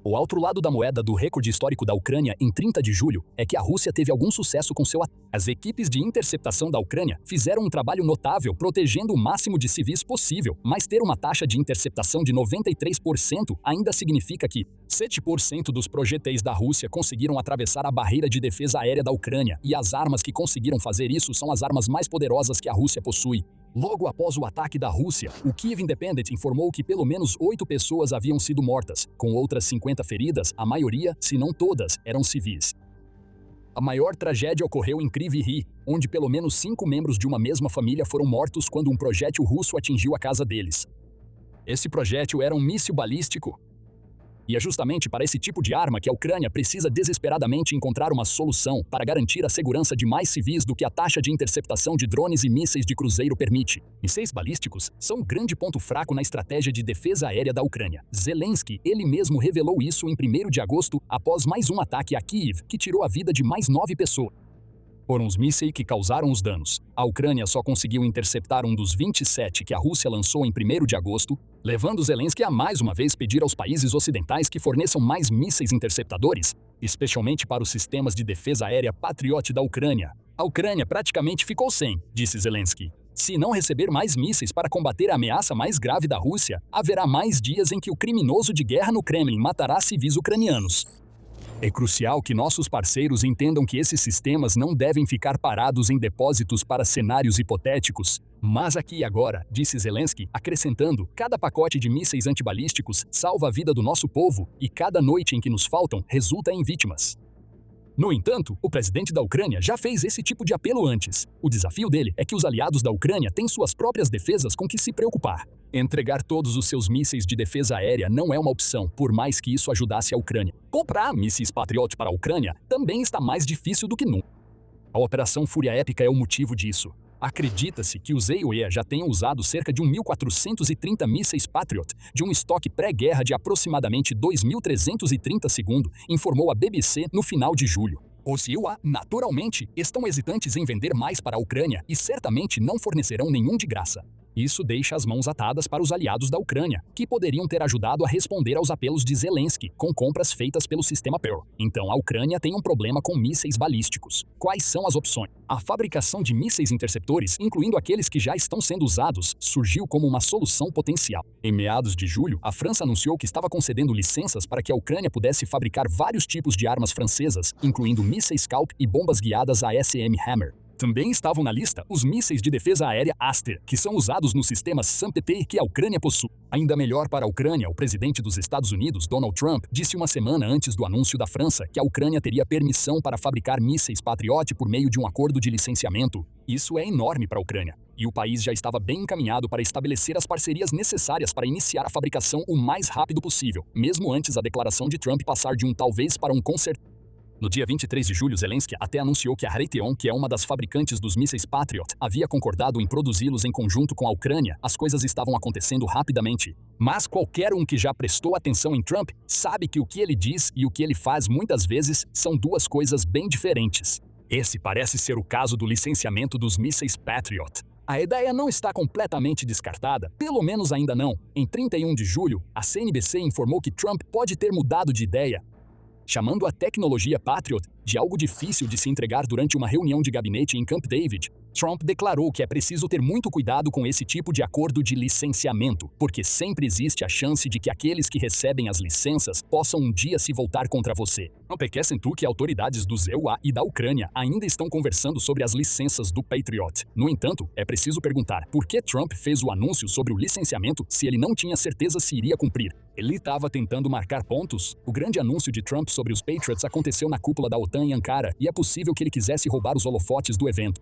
O outro lado da moeda do recorde histórico da Ucrânia em 30 de julho é que a Rússia teve algum sucesso com seu ataque. As equipes de interceptação da Ucrânia fizeram um trabalho notável protegendo o máximo de civis possível, mas ter uma taxa de interceptação de 93% ainda significa que 7% dos projéteis da Rússia conseguiram atravessar a barreira de defesa aérea da Ucrânia, e as armas que conseguiram fazer isso são as armas mais poderosas que a Rússia possui. Logo após o ataque da Rússia, o Kyiv Independent informou que pelo menos 8 pessoas haviam sido mortas, com outras 50 feridas, a maioria, se não todas, eram civis. A maior tragédia ocorreu em Kryvyi Rih, onde pelo menos 5 membros de uma mesma família foram mortos quando um projétil russo atingiu a casa deles. Esse projétil era um míssil balístico. E é justamente para esse tipo de arma que a Ucrânia precisa desesperadamente encontrar uma solução para garantir a segurança de mais civis do que a taxa de interceptação de drones e mísseis de cruzeiro permite. Mísseis balísticos são um grande ponto fraco na estratégia de defesa aérea da Ucrânia. Zelensky, ele mesmo revelou isso em 1º de agosto, após mais um ataque a Kyiv, que tirou a vida de mais 9 pessoas. Foram os mísseis que causaram os danos. A Ucrânia só conseguiu interceptar um dos 27 que a Rússia lançou em 1º de agosto, levando Zelensky a mais uma vez pedir aos países ocidentais que forneçam mais mísseis interceptadores, especialmente para os sistemas de defesa aérea Patriot da Ucrânia. A Ucrânia praticamente ficou sem, disse Zelensky. Se não receber mais mísseis para combater a ameaça mais grave da Rússia, haverá mais dias em que o criminoso de guerra no Kremlin matará civis ucranianos. É crucial que nossos parceiros entendam que esses sistemas não devem ficar parados em depósitos para cenários hipotéticos. Mas aqui e agora, disse Zelensky, acrescentando, cada pacote de mísseis antibalísticos salva a vida do nosso povo e cada noite em que nos faltam resulta em vítimas. No entanto, o presidente da Ucrânia já fez esse tipo de apelo antes. O desafio dele é que os aliados da Ucrânia têm suas próprias defesas com que se preocupar. Entregar todos os seus mísseis de defesa aérea não é uma opção, por mais que isso ajudasse a Ucrânia. Comprar mísseis Patriot para a Ucrânia também está mais difícil do que nunca. A Operação Fúria Épica é o motivo disso. Acredita-se que os EUE já tenham usado cerca de 1.430 mísseis Patriot, de um estoque pré-guerra de aproximadamente 2.330 segundo, informou a BBC no final de julho. Os EUA, naturalmente, estão hesitantes em vender mais para a Ucrânia e certamente não fornecerão nenhum de graça. Isso deixa as mãos atadas para os aliados da Ucrânia, que poderiam ter ajudado a responder aos apelos de Zelensky com compras feitas pelo sistema Pearl. Então a Ucrânia tem um problema com mísseis balísticos. Quais são as opções? A fabricação de mísseis interceptores, incluindo aqueles que já estão sendo usados, surgiu como uma solução potencial. Em meados de julho, a França anunciou que estava concedendo licenças para que a Ucrânia pudesse fabricar vários tipos de armas francesas, incluindo mísseis Scalp e bombas guiadas ASM Hammer. Também estavam na lista os mísseis de defesa aérea Aster, que são usados no sistema SAMP-T que a Ucrânia possui. Ainda melhor para a Ucrânia, o presidente dos Estados Unidos, Donald Trump, disse uma semana antes do anúncio da França que a Ucrânia teria permissão para fabricar mísseis Patriot por meio de um acordo de licenciamento. Isso é enorme para a Ucrânia, e o país já estava bem encaminhado para estabelecer as parcerias necessárias para iniciar a fabricação o mais rápido possível, mesmo antes da declaração de Trump passar de um talvez para um com certeza. No dia 23 de julho, Zelensky até anunciou que a Raytheon, que é uma das fabricantes dos mísseis Patriot, havia concordado em produzi-los em conjunto com a Ucrânia. As coisas estavam acontecendo rapidamente. Mas qualquer um que já prestou atenção em Trump sabe que o que ele diz e o que ele faz muitas vezes são duas coisas bem diferentes. Esse parece ser o caso do licenciamento dos mísseis Patriot. A ideia não está completamente descartada, pelo menos ainda não. Em 31 de julho, a CNBC informou que Trump pode ter mudado de ideia, chamando a tecnologia Patriot de algo difícil de se entregar durante uma reunião de gabinete em Camp David. Trump declarou que é preciso ter muito cuidado com esse tipo de acordo de licenciamento, porque sempre existe a chance de que aqueles que recebem as licenças possam um dia se voltar contra você. Trump acrescentou que autoridades do EUA e da Ucrânia ainda estão conversando sobre as licenças do Patriot. No entanto, é preciso perguntar por que Trump fez o anúncio sobre o licenciamento se ele não tinha certeza se iria cumprir. Ele estava tentando marcar pontos? O grande anúncio de Trump sobre os Patriots aconteceu na cúpula da OTAN em Ankara, e é possível que ele quisesse roubar os holofotes do evento.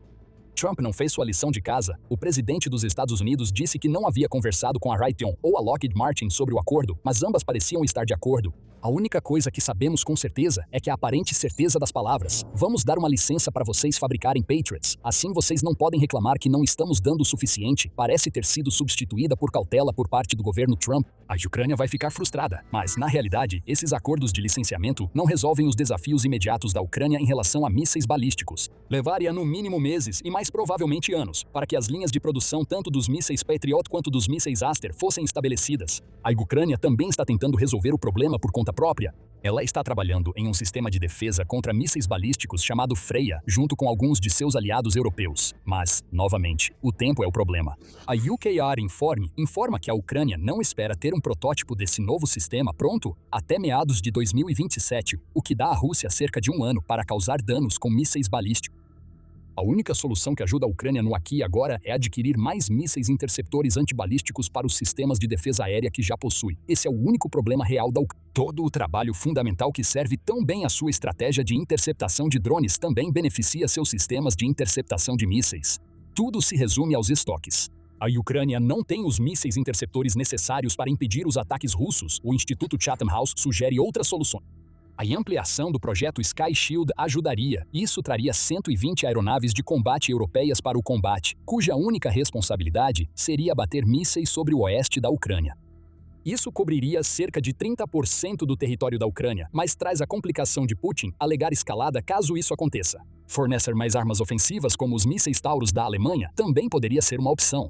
Trump não fez sua lição de casa. O presidente dos Estados Unidos disse que não havia conversado com a Raytheon ou a Lockheed Martin sobre o acordo, mas ambas pareciam estar de acordo. A única coisa que sabemos com certeza é que a aparente certeza das palavras. Vamos dar uma licença para vocês fabricarem Patriots. Assim vocês não podem reclamar que não estamos dando o suficiente. Parece ter sido substituída por cautela por parte do governo Trump. A Ucrânia vai ficar frustrada, mas, na realidade, esses acordos de licenciamento não resolvem os desafios imediatos da Ucrânia em relação a mísseis balísticos. Levaria no mínimo meses e mais provavelmente anos para que as linhas de produção tanto dos mísseis Patriot quanto dos mísseis Aster fossem estabelecidas. A Ucrânia também está tentando resolver o problema por conta própria. Ela está trabalhando em um sistema de defesa contra mísseis balísticos chamado Freya, junto com alguns de seus aliados europeus. Mas, novamente, o tempo é o problema. A UKR informa que a Ucrânia não espera ter um protótipo desse novo sistema pronto até meados de 2027, o que dá à Rússia cerca de um ano para causar danos com mísseis balísticos. A única solução que ajuda a Ucrânia no aqui e agora é adquirir mais mísseis interceptores antibalísticos para os sistemas de defesa aérea que já possui. Esse é o único problema real da Ucrânia. Todo o trabalho fundamental que serve tão bem à sua estratégia de interceptação de drones também beneficia seus sistemas de interceptação de mísseis. Tudo se resume aos estoques. A Ucrânia não tem os mísseis interceptores necessários para impedir os ataques russos. O Instituto Chatham House sugere outras soluções. A ampliação do projeto Sky Shield ajudaria. Isso traria 120 aeronaves de combate europeias para o combate, cuja única responsabilidade seria abater mísseis sobre o oeste da Ucrânia. Isso cobriria cerca de 30% do território da Ucrânia, mas traz a complicação de Putin alegar escalada caso isso aconteça. Fornecer mais armas ofensivas como os mísseis Taurus da Alemanha também poderia ser uma opção.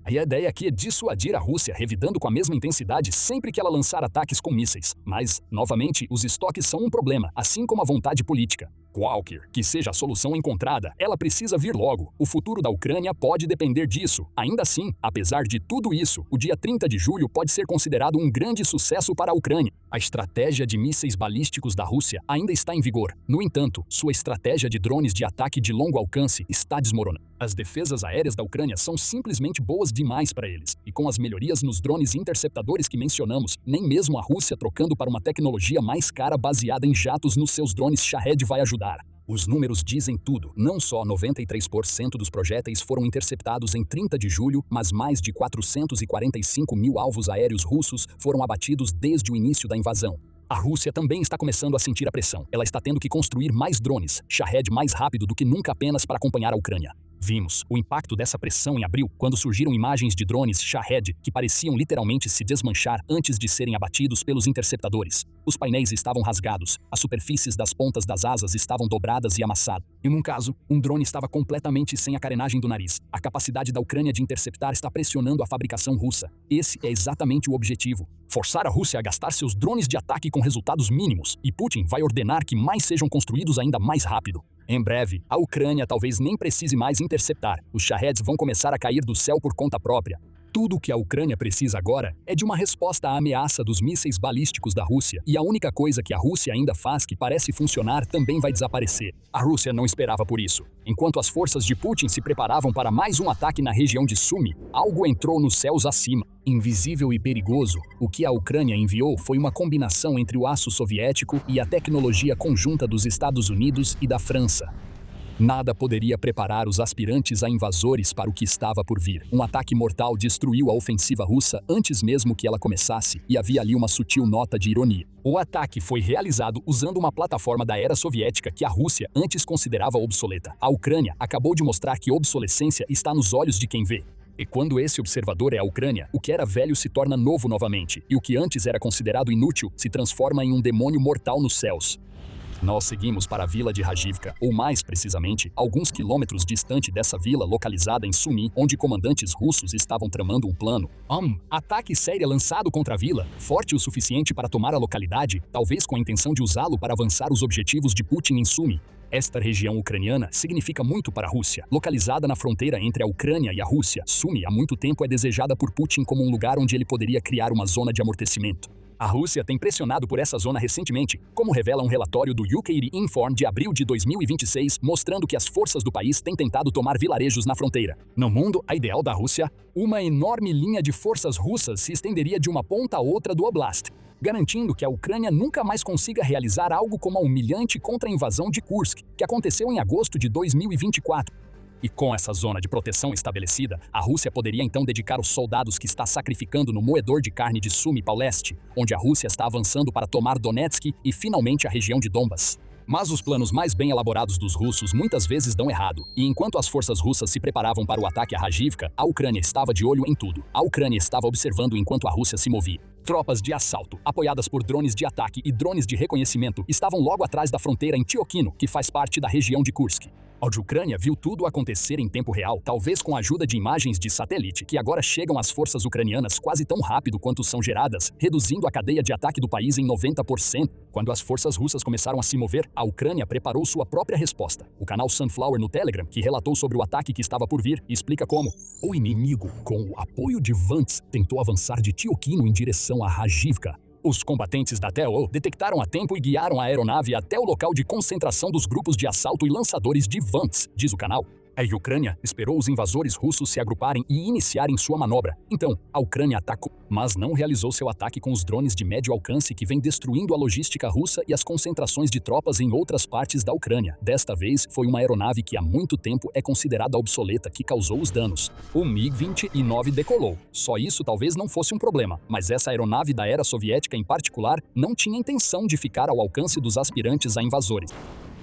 E a ideia aqui é dissuadir a Rússia, revidando com a mesma intensidade sempre que ela lançar ataques com mísseis. Mas, novamente, os estoques são um problema, assim como a vontade política. Qualquer que seja a solução encontrada, ela precisa vir logo. O futuro da Ucrânia pode depender disso. Ainda assim, apesar de tudo isso, o dia 30 de julho pode ser considerado um grande sucesso para a Ucrânia. A estratégia de mísseis balísticos da Rússia ainda está em vigor. No entanto, sua estratégia de drones de ataque de longo alcance está desmoronando. As defesas aéreas da Ucrânia são simplesmente boas demais para eles. E com as melhorias nos drones interceptadores que mencionamos, nem mesmo a Rússia trocando para uma tecnologia mais cara baseada em jatos nos seus drones Shahed vai ajudar. Os números dizem tudo. Não só 93% dos projéteis foram interceptados em 30 de julho, mas mais de 445 mil alvos aéreos russos foram abatidos desde o início da invasão. A Rússia também está começando a sentir a pressão. Ela está tendo que construir mais drones, Shahed mais rápido do que nunca apenas para acompanhar a Ucrânia. Vimos o impacto dessa pressão em abril, quando surgiram imagens de drones Shahed que pareciam literalmente se desmanchar antes de serem abatidos pelos interceptadores. Os painéis estavam rasgados, as superfícies das pontas das asas estavam dobradas e amassadas. E num caso, um drone estava completamente sem a carenagem do nariz. A capacidade da Ucrânia de interceptar está pressionando a fabricação russa. Esse é exatamente o objetivo: forçar a Rússia a gastar seus drones de ataque com resultados mínimos, e Putin vai ordenar que mais sejam construídos ainda mais rápido. Em breve, a Ucrânia talvez nem precise mais interceptar. Os Shaheds vão começar a cair do céu por conta própria. Tudo o que a Ucrânia precisa agora é de uma resposta à ameaça dos mísseis balísticos da Rússia, e a única coisa que a Rússia ainda faz que parece funcionar também vai desaparecer. A Rússia não esperava por isso. Enquanto as forças de Putin se preparavam para mais um ataque na região de Sumy, algo entrou nos céus acima. Invisível e perigoso, o que a Ucrânia enviou foi uma combinação entre o aço soviético e a tecnologia conjunta dos Estados Unidos e da França. Nada poderia preparar os aspirantes a invasores para o que estava por vir. Um ataque mortal destruiu a ofensiva russa antes mesmo que ela começasse, e havia ali uma sutil nota de ironia. O ataque foi realizado usando uma plataforma da era soviética que a Rússia antes considerava obsoleta. A Ucrânia acabou de mostrar que obsolescência está nos olhos de quem vê. E quando esse observador é a Ucrânia, o que era velho se torna novo novamente, e o que antes era considerado inútil se transforma em um demônio mortal nos céus. Nós seguimos para a vila de Rajivka, ou mais precisamente, alguns quilômetros distante dessa vila localizada em Sumy, onde comandantes russos estavam tramando um plano. Ataque sério lançado contra a vila, forte o suficiente para tomar a localidade, talvez com a intenção de usá-lo para avançar os objetivos de Putin em Sumy. Esta região ucraniana significa muito para a Rússia. Localizada na fronteira entre a Ucrânia e a Rússia, Sumy há muito tempo é desejada por Putin como um lugar onde ele poderia criar uma zona de amortecimento. A Rússia tem pressionado por essa zona recentemente, como revela um relatório do UKR Inform de abril de 2026, mostrando que as forças do país têm tentado tomar vilarejos na fronteira. No mundo, a ideal da Rússia, uma enorme linha de forças russas se estenderia de uma ponta a outra do Oblast, garantindo que a Ucrânia nunca mais consiga realizar algo como a humilhante contra-invasão de Kursk, que aconteceu em agosto de 2024. E com essa zona de proteção estabelecida, a Rússia poderia então dedicar os soldados que está sacrificando no moedor de carne de Sumy para o leste, onde a Rússia está avançando para tomar Donetsk e finalmente a região de Donbas. Mas os planos mais bem elaborados dos russos muitas vezes dão errado, e enquanto as forças russas se preparavam para o ataque a Rajivka, a Ucrânia estava de olho em tudo. A Ucrânia estava observando enquanto a Rússia se movia. Tropas de assalto, apoiadas por drones de ataque e drones de reconhecimento, estavam logo atrás da fronteira em Tiokino, que faz parte da região de Kursk. A Ucrânia viu tudo acontecer em tempo real, talvez com a ajuda de imagens de satélite, que agora chegam às forças ucranianas quase tão rápido quanto são geradas, reduzindo a cadeia de ataque do país em 90%. Quando as forças russas começaram a se mover, a Ucrânia preparou sua própria resposta. O canal Sunflower no Telegram, que relatou sobre o ataque que estava por vir, explica como o inimigo, com o apoio de Vants, tentou avançar de Tiokino em direção a Rajivka. Os combatentes da TEO detectaram a tempo e guiaram a aeronave até o local de concentração dos grupos de assalto e lançadores de Vants, diz o canal. A Ucrânia esperou os invasores russos se agruparem e iniciarem sua manobra. Então, a Ucrânia atacou, mas não realizou seu ataque com os drones de médio alcance que vêm destruindo a logística russa e as concentrações de tropas em outras partes da Ucrânia. Desta vez, foi uma aeronave que há muito tempo é considerada obsoleta que causou os danos. O MiG-29 decolou. Só isso talvez não fosse um problema, mas essa aeronave da era soviética em particular não tinha intenção de ficar ao alcance dos aspirantes a invasores.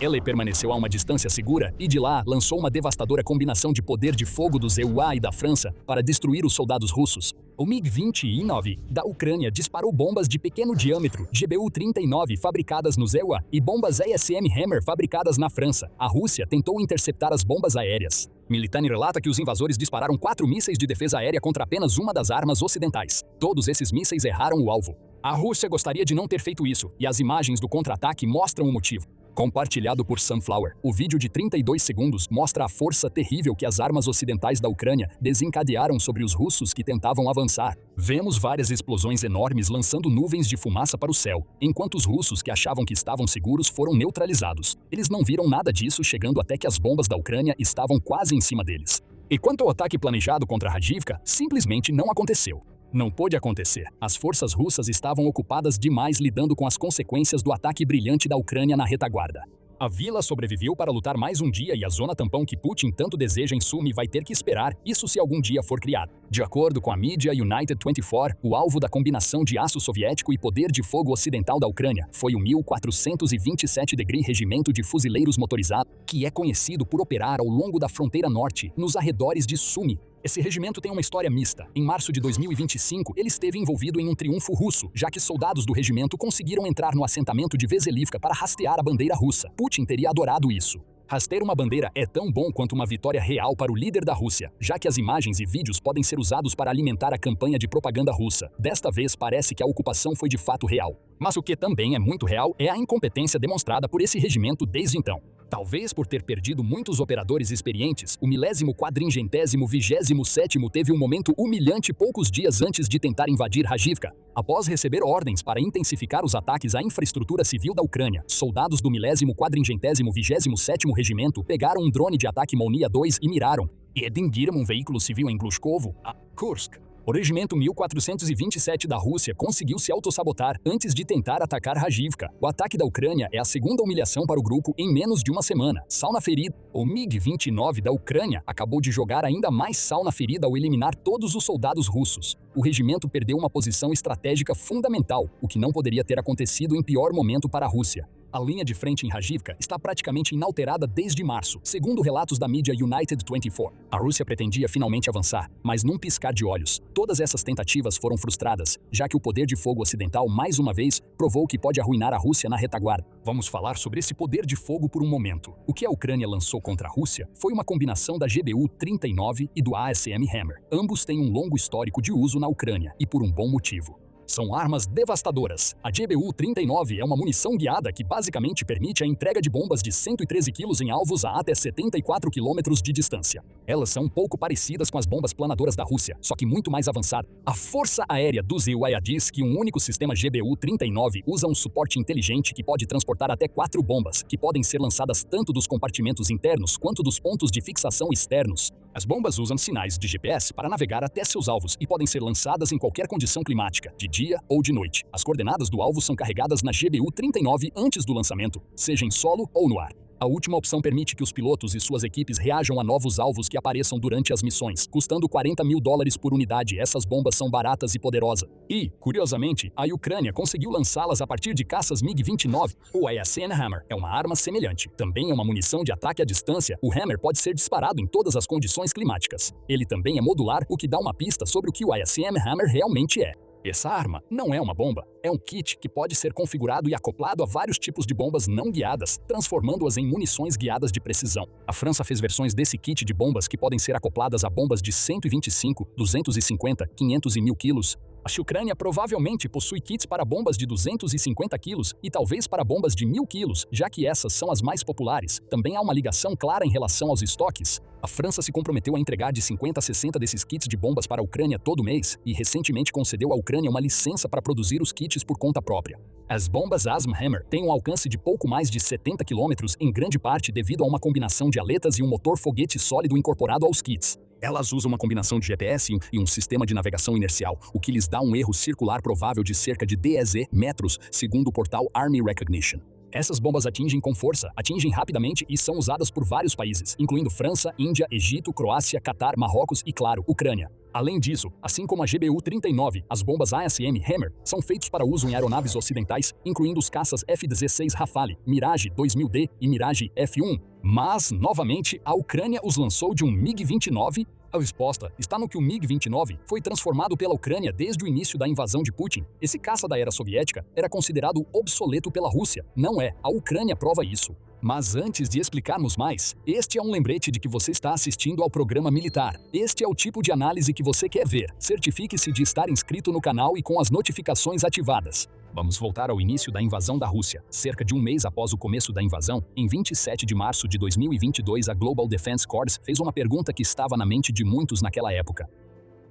Ele permaneceu a uma distância segura e de lá lançou uma devastadora combinação de poder de fogo dos EUA e da França para destruir os soldados russos. O MiG-29 da Ucrânia disparou bombas de pequeno diâmetro GBU-39 fabricadas nos EUA e bombas ASM Hammer fabricadas na França. A Rússia tentou interceptar as bombas aéreas. Militani relata que os invasores dispararam 4 mísseis de defesa aérea contra apenas uma das armas ocidentais. Todos esses mísseis erraram o alvo. A Rússia gostaria de não ter feito isso, e as imagens do contra-ataque mostram o motivo. Compartilhado por Sunflower, o vídeo de 32 segundos mostra a força terrível que as armas ocidentais da Ucrânia desencadearam sobre os russos que tentavam avançar. Vemos várias explosões enormes lançando nuvens de fumaça para o céu, enquanto os russos que achavam que estavam seguros foram neutralizados. Eles não viram nada disso chegando até que as bombas da Ucrânia estavam quase em cima deles. E quanto ao ataque planejado contra Rajivka, simplesmente não aconteceu. Não pôde acontecer. As forças russas estavam ocupadas demais lidando com as consequências do ataque brilhante da Ucrânia na retaguarda. A vila sobreviveu para lutar mais um dia e a zona tampão que Putin tanto deseja em Sumy vai ter que esperar, isso se algum dia for criado. De acordo com a mídia United 24, o alvo da combinação de aço soviético e poder de fogo ocidental da Ucrânia foi o 1427 Degree Regimento de Fuzileiros Motorizados, que é conhecido por operar ao longo da fronteira norte, nos arredores de Sumy. Esse regimento tem uma história mista. Em março de 2025, ele esteve envolvido em um triunfo russo, já que soldados do regimento conseguiram entrar no assentamento de Veselivka para hastear a bandeira russa. Putin teria adorado isso. Hastear uma bandeira é tão bom quanto uma vitória real para o líder da Rússia, já que as imagens e vídeos podem ser usados para alimentar a campanha de propaganda russa. Desta vez parece que a ocupação foi de fato real. Mas o que também é muito real é a incompetência demonstrada por esse regimento desde então. Talvez por ter perdido muitos operadores experientes, o 1427º teve um momento humilhante poucos dias antes de tentar invadir Rajivka. Após receber ordens para intensificar os ataques à infraestrutura civil da Ucrânia, soldados do 1427º Regimento pegaram um drone de ataque Molnia 2 e miraram e atingiram um veículo civil em Glushkovo, a Kursk. O regimento 1427 da Rússia conseguiu se autossabotar antes de tentar atacar Rajivka. O ataque da Ucrânia é a segunda humilhação para o grupo em menos de uma semana. Sal na ferida. O MiG-29 da Ucrânia acabou de jogar ainda mais sal na ferida ao eliminar todos os soldados russos. O regimento perdeu uma posição estratégica fundamental, o que não poderia ter acontecido em pior momento para a Rússia. A linha de frente em Rajivka está praticamente inalterada desde março, segundo relatos da mídia United 24. A Rússia pretendia finalmente avançar, mas num piscar de olhos. Todas essas tentativas foram frustradas, já que o poder de fogo ocidental, mais uma vez, provou que pode arruinar a Rússia na retaguarda. Vamos falar sobre esse poder de fogo por um momento. O que a Ucrânia lançou contra a Rússia foi uma combinação da GBU-39 e do ASM Hammer. Ambos têm um longo histórico de uso na Ucrânia, e por um bom motivo. São armas devastadoras. A GBU-39 é uma munição guiada que basicamente permite a entrega de bombas de 113 kg em alvos a até 74 km de distância. Elas são um pouco parecidas com as bombas planadoras da Rússia, só que muito mais avançada. A Força Aérea dos EUA diz que um único sistema GBU-39 usa um suporte inteligente que pode transportar até 4 bombas, que podem ser lançadas tanto dos compartimentos internos quanto dos pontos de fixação externos. As bombas usam sinais de GPS para navegar até seus alvos e podem ser lançadas em qualquer condição climática, de dia ou de noite. As coordenadas do alvo são carregadas na GBU-39 antes do lançamento, seja em solo ou no ar. A última opção permite que os pilotos e suas equipes reajam a novos alvos que apareçam durante as missões, custando $40 mil por unidade. Essas bombas são baratas e poderosas. E, curiosamente, a Ucrânia conseguiu lançá-las a partir de caças MiG-29. O ASM Hammer é uma arma semelhante. Também é uma munição de ataque à distância. O Hammer pode ser disparado em todas as condições climáticas. Ele também é modular, o que dá uma pista sobre o que o ASM Hammer realmente é. Essa arma não é uma bomba, é um kit que pode ser configurado e acoplado a vários tipos de bombas não guiadas, transformando-as em munições guiadas de precisão. A França fez versões desse kit de bombas que podem ser acopladas a bombas de 125, 250, 500 e 1000 quilos. A Ucrânia provavelmente possui kits para bombas de 250 quilos e talvez para bombas de 1000 quilos, já que essas são as mais populares. Também há uma ligação clara em relação aos estoques. A França se comprometeu a entregar de 50 a 60 desses kits de bombas para a Ucrânia todo mês e recentemente concedeu à Ucrânia uma licença para produzir os kits por conta própria. As bombas ASM-Hammer têm um alcance de pouco mais de 70 km, em grande parte devido a uma combinação de aletas e um motor foguete sólido incorporado aos kits. Elas usam uma combinação de GPS e um sistema de navegação inercial, o que lhes dá um erro circular provável de cerca de 10 metros, segundo o portal Army Recognition. Essas bombas atingem com força, atingem rapidamente e são usadas por vários países, incluindo França, Índia, Egito, Croácia, Catar, Marrocos e, claro, Ucrânia. Além disso, assim como a GBU-39, as bombas ASM-Hammer são feitas para uso em aeronaves ocidentais, incluindo os caças F-16 Rafale, Mirage 2000D e Mirage F-1. Mas, novamente, a Ucrânia os lançou de um MiG-29. A resposta está no que o MiG-29 foi transformado pela Ucrânia desde o início da invasão de Putin. Esse caça da era soviética era considerado obsoleto pela Rússia. Não é, a Ucrânia prova isso. Mas antes de explicarmos mais, este é um lembrete de que você está assistindo ao programa militar. Este é o tipo de análise que você quer ver. Certifique-se de estar inscrito no canal e com as notificações ativadas. Vamos voltar ao início da invasão da Rússia. Cerca de um mês após o começo da invasão, em 27 de março de 2022, a Global Defense Corps fez uma pergunta que estava na mente de muitos naquela época.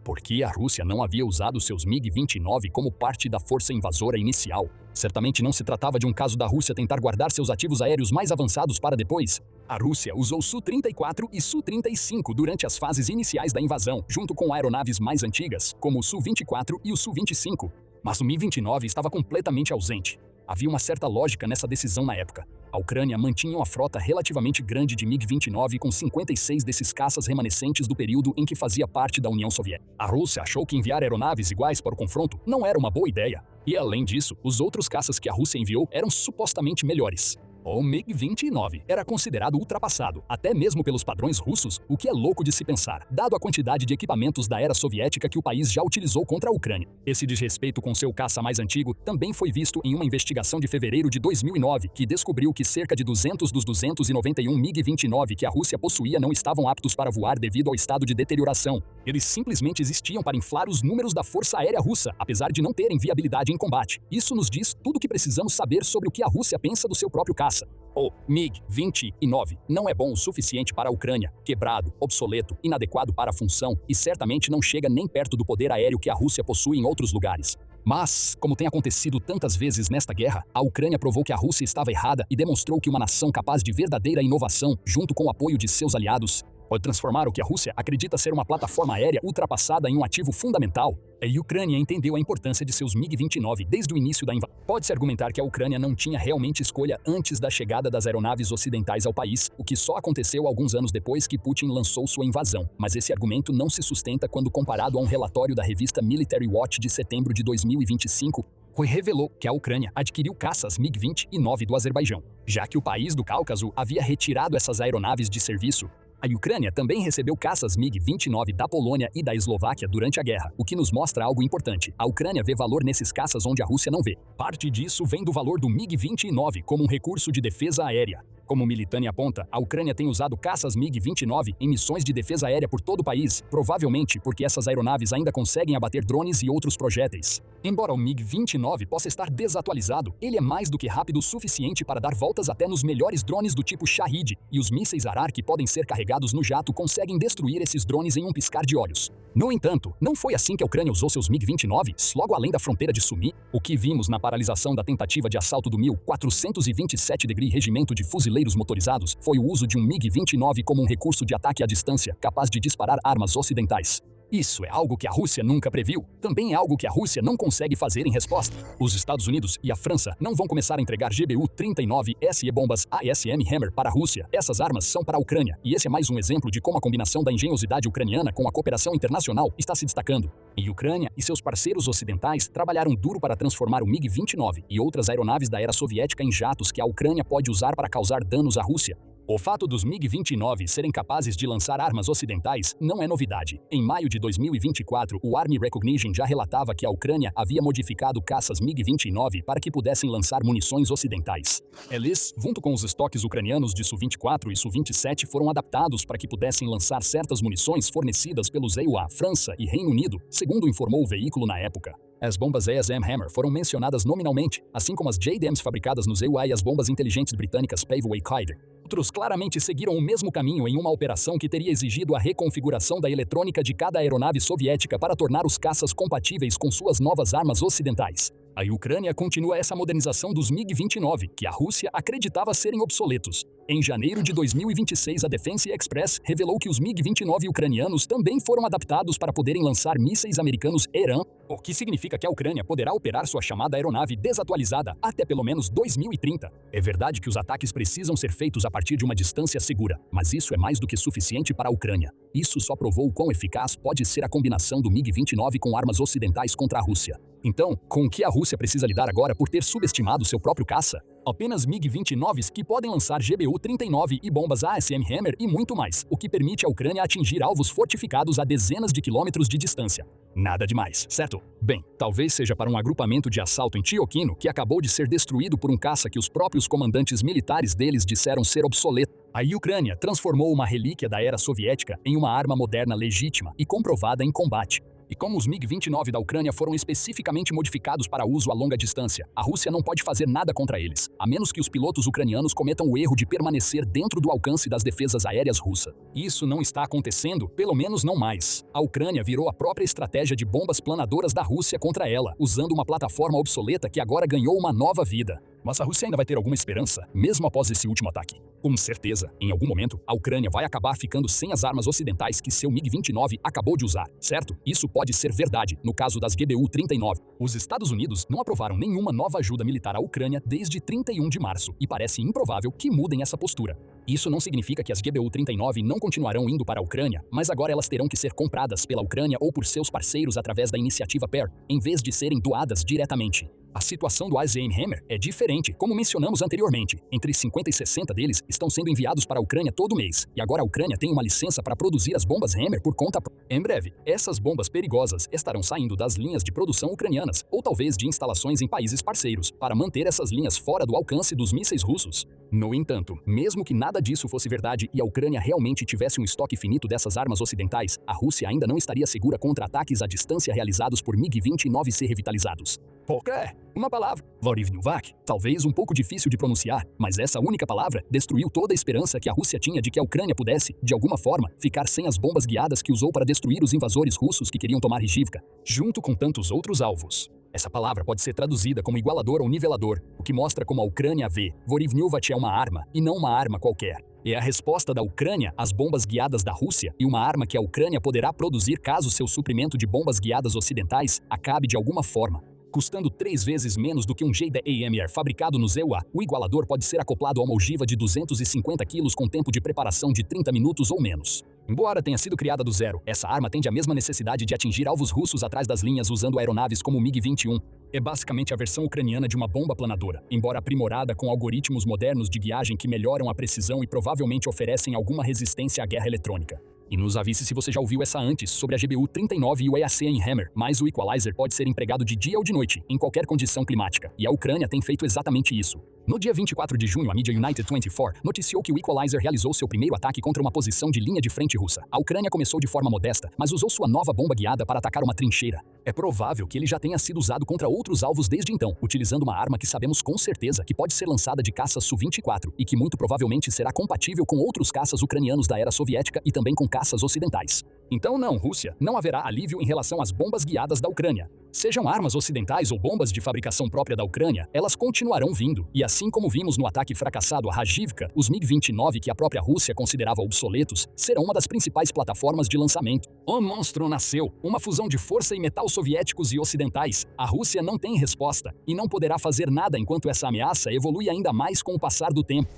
Por que a Rússia não havia usado seus MiG-29 como parte da força invasora inicial? Certamente não se tratava de um caso da Rússia tentar guardar seus ativos aéreos mais avançados para depois. A Rússia usou Su-34 e Su-35 durante as fases iniciais da invasão, junto com aeronaves mais antigas, como o Su-24 e o Su-25. Mas o Mi-29 estava completamente ausente. Havia uma certa lógica nessa decisão na época. A Ucrânia mantinha uma frota relativamente grande de MiG-29 com 56 desses caças remanescentes do período em que fazia parte da União Soviética. A Rússia achou que enviar aeronaves iguais para o confronto não era uma boa ideia. E além disso, os outros caças que a Rússia enviou eram supostamente melhores. O MiG-29 era considerado ultrapassado, até mesmo pelos padrões russos, o que é louco de se pensar, dado a quantidade de equipamentos da era soviética que o país já utilizou contra a Ucrânia. Esse desrespeito com seu caça mais antigo também foi visto em uma investigação de fevereiro de 2009, que descobriu que cerca de 200 dos 291 MiG-29 que a Rússia possuía não estavam aptos para voar devido ao estado de deterioração. Eles simplesmente existiam para inflar os números da Força Aérea Russa, apesar de não terem viabilidade em combate. Isso nos diz tudo o que precisamos saber sobre o que a Rússia pensa do seu próprio caça. O MiG-29 não é bom o suficiente para a Ucrânia, quebrado, obsoleto, inadequado para a função e certamente não chega nem perto do poder aéreo que a Rússia possui em outros lugares. Mas, como tem acontecido tantas vezes nesta guerra, a Ucrânia provou que a Rússia estava errada e demonstrou que uma nação capaz de verdadeira inovação, junto com o apoio de seus aliados, pode transformar o que a Rússia acredita ser uma plataforma aérea ultrapassada em um ativo fundamental. A Ucrânia entendeu a importância de seus MiG-29 desde o início da invasão. Pode-se argumentar que a Ucrânia não tinha realmente escolha antes da chegada das aeronaves ocidentais ao país, o que só aconteceu alguns anos depois que Putin lançou sua invasão. Mas esse argumento não se sustenta quando comparado a um relatório da revista Military Watch de setembro de 2025, que revelou que a Ucrânia adquiriu caças MiG-29 do Azerbaijão, já que o país do Cáucaso havia retirado essas aeronaves de serviço. A Ucrânia também recebeu caças MiG-29 da Polônia e da Eslováquia durante a guerra, o que nos mostra algo importante. A Ucrânia vê valor nesses caças onde a Rússia não vê. Parte disso vem do valor do MiG-29 como um recurso de defesa aérea. Como o Militani aponta, a Ucrânia tem usado caças MiG-29 em missões de defesa aérea por todo o país, provavelmente porque essas aeronaves ainda conseguem abater drones e outros projéteis. Embora o MiG-29 possa estar desatualizado, ele é mais do que rápido o suficiente para dar voltas até nos melhores drones do tipo Shahed, e os mísseis Arar que podem ser carregados no jato conseguem destruir esses drones em um piscar de olhos. No entanto, não foi assim que a Ucrânia usou seus MiG-29, logo além da fronteira de Sumy. O que vimos na paralisação da tentativa de assalto do 1427º Regimento de Fuzileiros Motorizados foi o uso de um MiG-29 como um recurso de ataque à distância, capaz de disparar armas ocidentais. Isso é algo que a Rússia nunca previu. Também é algo que a Rússia não consegue fazer em resposta. Os Estados Unidos e a França não vão começar a entregar GBU-39 SE bombas ASM-Hammer para a Rússia. Essas armas são para a Ucrânia, e esse é mais um exemplo de como a combinação da engenhosidade ucraniana com a cooperação internacional está se destacando. E Ucrânia e seus parceiros ocidentais trabalharam duro para transformar o MiG-29 e outras aeronaves da era soviética em jatos que a Ucrânia pode usar para causar danos à Rússia. O fato dos MiG-29 serem capazes de lançar armas ocidentais não é novidade. Em maio de 2024, o Army Recognition já relatava que a Ucrânia havia modificado caças MiG-29 para que pudessem lançar munições ocidentais. Eles, junto com os estoques ucranianos de Su-24 e Su-27, foram adaptados para que pudessem lançar certas munições fornecidas pelos EUA, França e Reino Unido, segundo informou o veículo na época. As bombas ASM Hammer foram mencionadas nominalmente, assim como as JDAMs fabricadas nos EUA e as bombas inteligentes britânicas Paveway Kaider. Outros claramente seguiram o mesmo caminho em uma operação que teria exigido a reconfiguração da eletrônica de cada aeronave soviética para tornar os caças compatíveis com suas novas armas ocidentais. A Ucrânia continua essa modernização dos MiG-29, que a Rússia acreditava serem obsoletos. Em janeiro de 2026, a Defense Express revelou que os MiG-29 ucranianos também foram adaptados para poderem lançar mísseis americanos ERAN, o que significa que a Ucrânia poderá operar sua chamada aeronave desatualizada até pelo menos 2030. É verdade que os ataques precisam ser feitos a partir de uma distância segura, mas isso é mais do que suficiente para a Ucrânia. Isso só provou o quão eficaz pode ser a combinação do MiG-29 com armas ocidentais contra a Rússia. Então, com o que a Rússia precisa lidar agora por ter subestimado seu próprio caça? Apenas MiG-29s que podem lançar GBU-39 e bombas ASM Hammer e muito mais, o que permite a Ucrânia atingir alvos fortificados a dezenas de quilômetros de distância. Nada demais, certo? Bem, talvez seja para um agrupamento de assalto em Tiokino que acabou de ser destruído por um caça que os próprios comandantes militares deles disseram ser obsoleto. A Ucrânia transformou uma relíquia da era soviética em uma arma moderna legítima e comprovada em combate. E como os MiG-29 da Ucrânia foram especificamente modificados para uso a longa distância, a Rússia não pode fazer nada contra eles, a menos que os pilotos ucranianos cometam o erro de permanecer dentro do alcance das defesas aéreas russas. Isso não está acontecendo, pelo menos não mais. A Ucrânia virou a própria estratégia de bombas planadoras da Rússia contra ela, usando uma plataforma obsoleta que agora ganhou uma nova vida. Mas a Rússia ainda vai ter alguma esperança, mesmo após esse último ataque. Com certeza, em algum momento, a Ucrânia vai acabar ficando sem as armas ocidentais que seu MiG-29 acabou de usar, certo? Isso pode ser verdade no caso das GBU-39. Os Estados Unidos não aprovaram nenhuma nova ajuda militar à Ucrânia desde 31 de março e parece improvável que mudem essa postura. Isso não significa que as GBU-39 não continuarão indo para a Ucrânia, mas agora elas terão que ser compradas pela Ucrânia ou por seus parceiros através da iniciativa PAIR, em vez de serem doadas diretamente. A situação do ASM Hammer é diferente, como mencionamos anteriormente. Entre 50 e 60 deles estão sendo enviados para a Ucrânia todo mês, e agora a Ucrânia tem uma licença para produzir as bombas Hammer por conta própria. Em breve, essas bombas perigosas estarão saindo das linhas de produção ucranianas, ou talvez de instalações em países parceiros, para manter essas linhas fora do alcance dos mísseis russos. No entanto, mesmo que nada disso fosse verdade e a Ucrânia realmente tivesse um estoque finito dessas armas ocidentais, a Rússia ainda não estaria segura contra ataques à distância realizados por MiG-29C revitalizados. Por quê? Uma palavra, Vorivnivak, talvez um pouco difícil de pronunciar, mas essa única palavra destruiu toda a esperança que a Rússia tinha de que a Ucrânia pudesse, de alguma forma, ficar sem as bombas guiadas que usou para destruir os invasores russos que queriam tomar Rijivka, junto com tantos outros alvos. Essa palavra pode ser traduzida como igualador ou nivelador, o que mostra como a Ucrânia vê. Vorivnivak é uma arma, e não uma arma qualquer. É a resposta da Ucrânia às bombas guiadas da Rússia e uma arma que a Ucrânia poderá produzir caso seu suprimento de bombas guiadas ocidentais acabe de alguma forma. Custando 3 vezes menos do que um JDAMR fabricado no EUA, o igualador pode ser acoplado a uma ogiva de 250 kg com tempo de preparação de 30 minutos ou menos. Embora tenha sido criada do zero, essa arma tem a mesma necessidade de atingir alvos russos atrás das linhas usando aeronaves como o MiG-21. É basicamente a versão ucraniana de uma bomba planadora, embora aprimorada com algoritmos modernos de guiagem que melhoram a precisão e provavelmente oferecem alguma resistência à guerra eletrônica. E nos avise se você já ouviu essa antes sobre a GBU-39 e o ASM Hammer, mas o Equalizer pode ser empregado de dia ou de noite, em qualquer condição climática, e a Ucrânia tem feito exatamente isso. No dia 24 de junho, a mídia United 24 noticiou que o Equalizer realizou seu primeiro ataque contra uma posição de linha de frente russa. A Ucrânia começou de forma modesta, mas usou sua nova bomba guiada para atacar uma trincheira. É provável que ele já tenha sido usado contra outros alvos desde então, utilizando uma arma que sabemos com certeza que pode ser lançada de caças Su-24 e que muito provavelmente será compatível com outros caças ucranianos da era soviética e também com caças ocidentais. Então não, Rússia, não haverá alívio em relação às bombas guiadas da Ucrânia. Sejam armas ocidentais ou bombas de fabricação própria da Ucrânia, elas continuarão vindo, e assim como vimos no ataque fracassado a Rajivka, os MiG-29 que a própria Rússia considerava obsoletos, serão uma das principais plataformas de lançamento. O monstro nasceu, uma fusão de força e metal soviéticos e ocidentais. A Rússia não tem resposta, e não poderá fazer nada enquanto essa ameaça evolui ainda mais com o passar do tempo.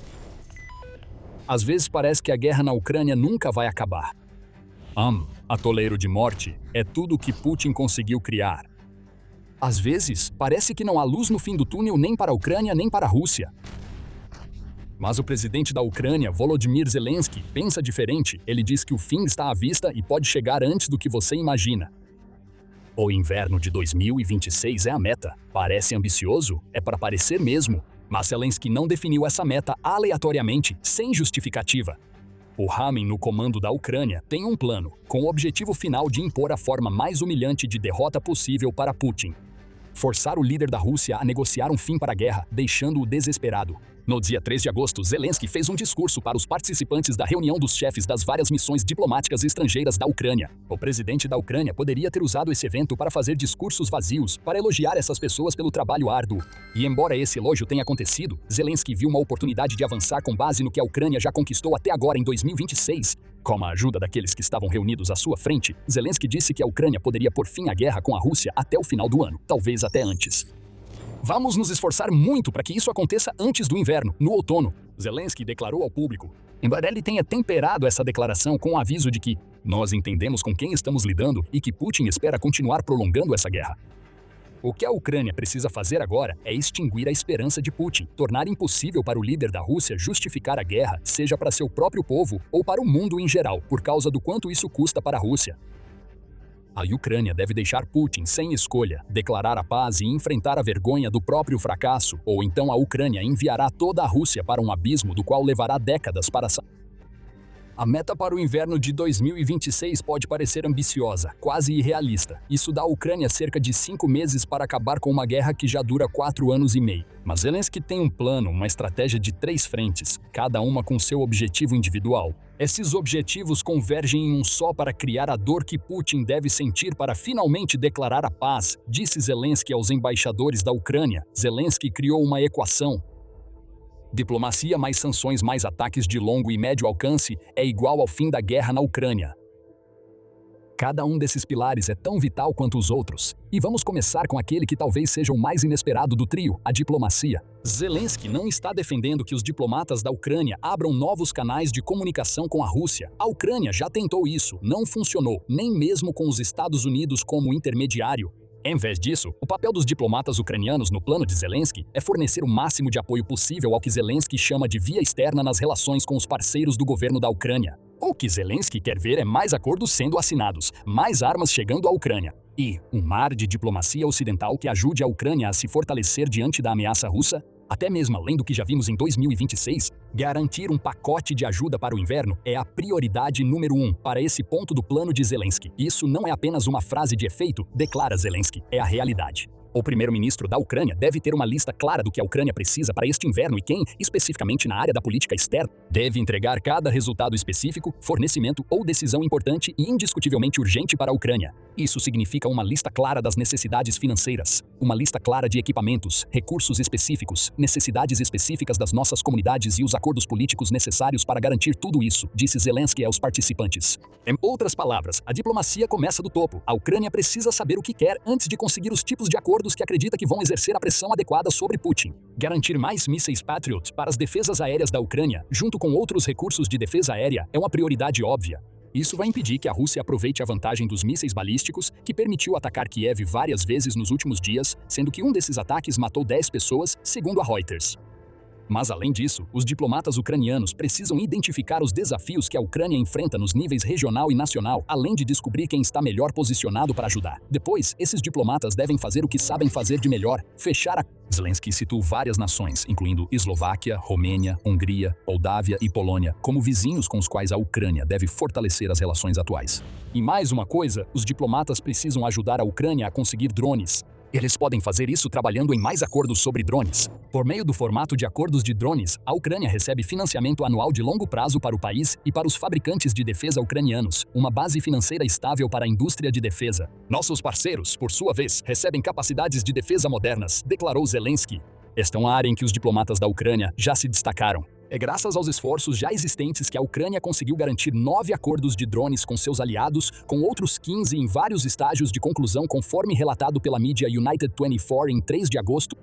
Às vezes parece que a guerra na Ucrânia nunca vai acabar. Atoleiro de morte é tudo o que Putin conseguiu criar. Às vezes, parece que não há luz no fim do túnel nem para a Ucrânia nem para a Rússia. Mas o presidente da Ucrânia, Volodymyr Zelensky, pensa diferente. Ele diz que o fim está à vista e pode chegar antes do que você imagina. O inverno de 2026 é a meta. Parece ambicioso? É para parecer mesmo. Mas Zelensky não definiu essa meta aleatoriamente, sem justificativa. O Ramin, no comando da Ucrânia, tem um plano, com o objetivo final de impor a forma mais humilhante de derrota possível para Putin. Forçar o líder da Rússia a negociar um fim para a guerra, deixando-o desesperado. No dia 3 de agosto, Zelensky fez um discurso para os participantes da reunião dos chefes das várias missões diplomáticas estrangeiras da Ucrânia. O presidente da Ucrânia poderia ter usado esse evento para fazer discursos vazios, para elogiar essas pessoas pelo trabalho árduo. E embora esse elogio tenha acontecido, Zelensky viu uma oportunidade de avançar com base no que a Ucrânia já conquistou até agora em 2026. Com a ajuda daqueles que estavam reunidos à sua frente, Zelensky disse que a Ucrânia poderia pôr fim à guerra com a Rússia até o final do ano, talvez até antes. Vamos nos esforçar muito para que isso aconteça antes do inverno, no outono, Zelensky declarou ao público. Embora ele tenha temperado essa declaração com o aviso de que nós entendemos com quem estamos lidando e que Putin espera continuar prolongando essa guerra. O que a Ucrânia precisa fazer agora é extinguir a esperança de Putin, tornar impossível para o líder da Rússia justificar a guerra, seja para seu próprio povo ou para o mundo em geral, por causa do quanto isso custa para a Rússia. A Ucrânia deve deixar Putin sem escolha, declarar a paz e enfrentar a vergonha do próprio fracasso, ou então a Ucrânia enviará toda a Rússia para um abismo do qual levará décadas para sair. A meta para o inverno de 2026 pode parecer ambiciosa, quase irrealista. Isso dá à Ucrânia cerca de 5 meses para acabar com uma guerra que já dura 4 anos e meio. Mas Zelensky tem um plano, uma estratégia de 3 frentes, cada uma com seu objetivo individual. Esses objetivos convergem em um só para criar a dor que Putin deve sentir para finalmente declarar a paz, disse Zelensky aos embaixadores da Ucrânia. Zelensky criou uma equação. Diplomacia mais sanções mais ataques de longo e médio alcance é igual ao fim da guerra na Ucrânia. Cada um desses pilares é tão vital quanto os outros. E vamos começar com aquele que talvez seja o mais inesperado do trio, a diplomacia. Zelensky não está defendendo que os diplomatas da Ucrânia abram novos canais de comunicação com a Rússia. A Ucrânia já tentou isso, não funcionou, nem mesmo com os Estados Unidos como intermediário. Em vez disso, o papel dos diplomatas ucranianos no plano de Zelensky é fornecer o máximo de apoio possível ao que Zelensky chama de via externa nas relações com os parceiros do governo da Ucrânia. O que Zelensky quer ver é mais acordos sendo assinados, mais armas chegando à Ucrânia e um mar de diplomacia ocidental que ajude a Ucrânia a se fortalecer diante da ameaça russa. Até mesmo além do que já vimos em 2026, garantir um pacote de ajuda para o inverno é a prioridade número 1 para esse ponto do plano de Zelensky. Isso não é apenas uma frase de efeito, declara Zelensky, é a realidade. O primeiro-ministro da Ucrânia deve ter uma lista clara do que a Ucrânia precisa para este inverno e quem, especificamente na área da política externa, deve entregar cada resultado específico, fornecimento ou decisão importante e indiscutivelmente urgente para a Ucrânia. Isso significa uma lista clara das necessidades financeiras, uma lista clara de equipamentos, recursos específicos, necessidades específicas das nossas comunidades e os acordos políticos necessários para garantir tudo isso, disse Zelensky aos participantes. Em outras palavras, a diplomacia começa do topo. A Ucrânia precisa saber o que quer antes de conseguir os tipos de acordos que acredita que vão exercer a pressão adequada sobre Putin. Garantir mais mísseis Patriot para as defesas aéreas da Ucrânia, junto com outros recursos de defesa aérea, é uma prioridade óbvia. Isso vai impedir que a Rússia aproveite a vantagem dos mísseis balísticos, que permitiu atacar Kiev várias vezes nos últimos dias, sendo que um desses ataques matou 10 pessoas, segundo a Reuters. Mas, além disso, os diplomatas ucranianos precisam identificar os desafios que a Ucrânia enfrenta nos níveis regional e nacional, além de descobrir quem está melhor posicionado para ajudar. Depois, esses diplomatas devem fazer o que sabem fazer de melhor, fechar a... Zelensky citou várias nações, incluindo Eslováquia, Romênia, Hungria, Moldávia e Polônia, como vizinhos com os quais a Ucrânia deve fortalecer as relações atuais. E mais uma coisa, os diplomatas precisam ajudar a Ucrânia a conseguir drones. Eles podem fazer isso trabalhando em mais acordos sobre drones. Por meio do formato de acordos de drones, a Ucrânia recebe financiamento anual de longo prazo para o país e para os fabricantes de defesa ucranianos, uma base financeira estável para a indústria de defesa. Nossos parceiros, por sua vez, recebem capacidades de defesa modernas, declarou Zelensky. Esta é uma área em que os diplomatas da Ucrânia já se destacaram. É graças aos esforços já existentes que a Ucrânia conseguiu garantir 9 acordos de drones com seus aliados, com outros 15 em vários estágios de conclusão conforme relatado pela mídia United 24 em 3 de agosto.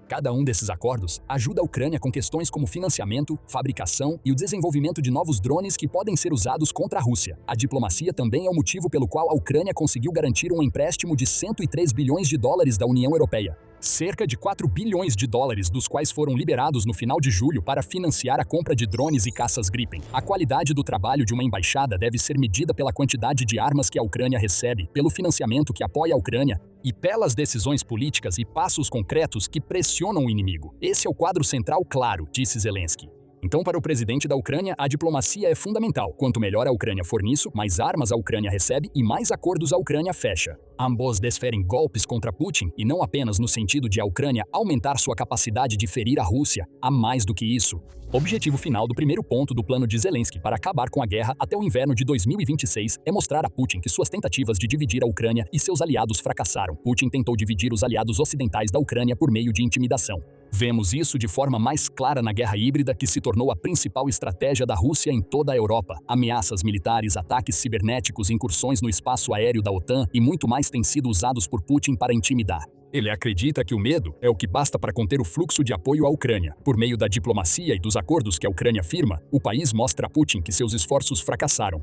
Cada um desses acordos ajuda a Ucrânia com questões como financiamento, fabricação e o desenvolvimento de novos drones que podem ser usados contra a Rússia. A diplomacia também é o motivo pelo qual a Ucrânia conseguiu garantir um empréstimo de 103 bilhões de dólares da União Europeia. Cerca de 4 bilhões de dólares, dos quais foram liberados no final de julho para financiar a compra de drones e caças Gripen. A qualidade do trabalho de uma embaixada deve ser medida pela quantidade de armas que a Ucrânia recebe, pelo financiamento que apoia a Ucrânia e pelas decisões políticas e passos concretos que pressionam o inimigo. Esse é o quadro central claro, disse Zelensky. Então, para o presidente da Ucrânia, a diplomacia é fundamental. Quanto melhor a Ucrânia for nisso, mais armas a Ucrânia recebe e mais acordos a Ucrânia fecha. Ambos desferem golpes contra Putin, e não apenas no sentido de a Ucrânia aumentar sua capacidade de ferir a Rússia, há mais do que isso. Objetivo final do primeiro ponto do plano de Zelensky para acabar com a guerra até o inverno de 2026 é mostrar a Putin que suas tentativas de dividir a Ucrânia e seus aliados fracassaram. Putin tentou dividir os aliados ocidentais da Ucrânia por meio de intimidação. Vemos isso de forma mais clara na guerra híbrida, que se tornou a principal estratégia da Rússia em toda a Europa. Ameaças militares, ataques cibernéticos, incursões no espaço aéreo da OTAN e muito mais têm sido usados por Putin para intimidar. Ele acredita que o medo é o que basta para conter o fluxo de apoio à Ucrânia. Por meio da diplomacia e dos acordos que a Ucrânia firma, o país mostra a Putin que seus esforços fracassaram.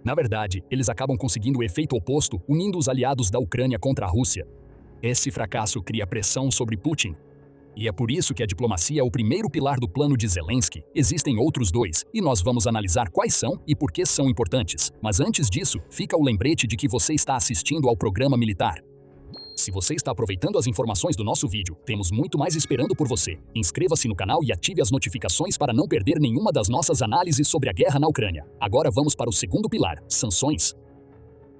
Na verdade, eles acabam conseguindo o efeito oposto, unindo os aliados da Ucrânia contra a Rússia. Esse fracasso cria pressão sobre Putin. E é por isso que a diplomacia é o primeiro pilar do plano de Zelensky. Existem outros dois, e nós vamos analisar quais são e por que são importantes. Mas antes disso, fica o lembrete de que você está assistindo ao programa militar. Se você está aproveitando as informações do nosso vídeo, temos muito mais esperando por você. Inscreva-se no canal e ative as notificações para não perder nenhuma das nossas análises sobre a guerra na Ucrânia. Agora vamos para o segundo pilar, sanções.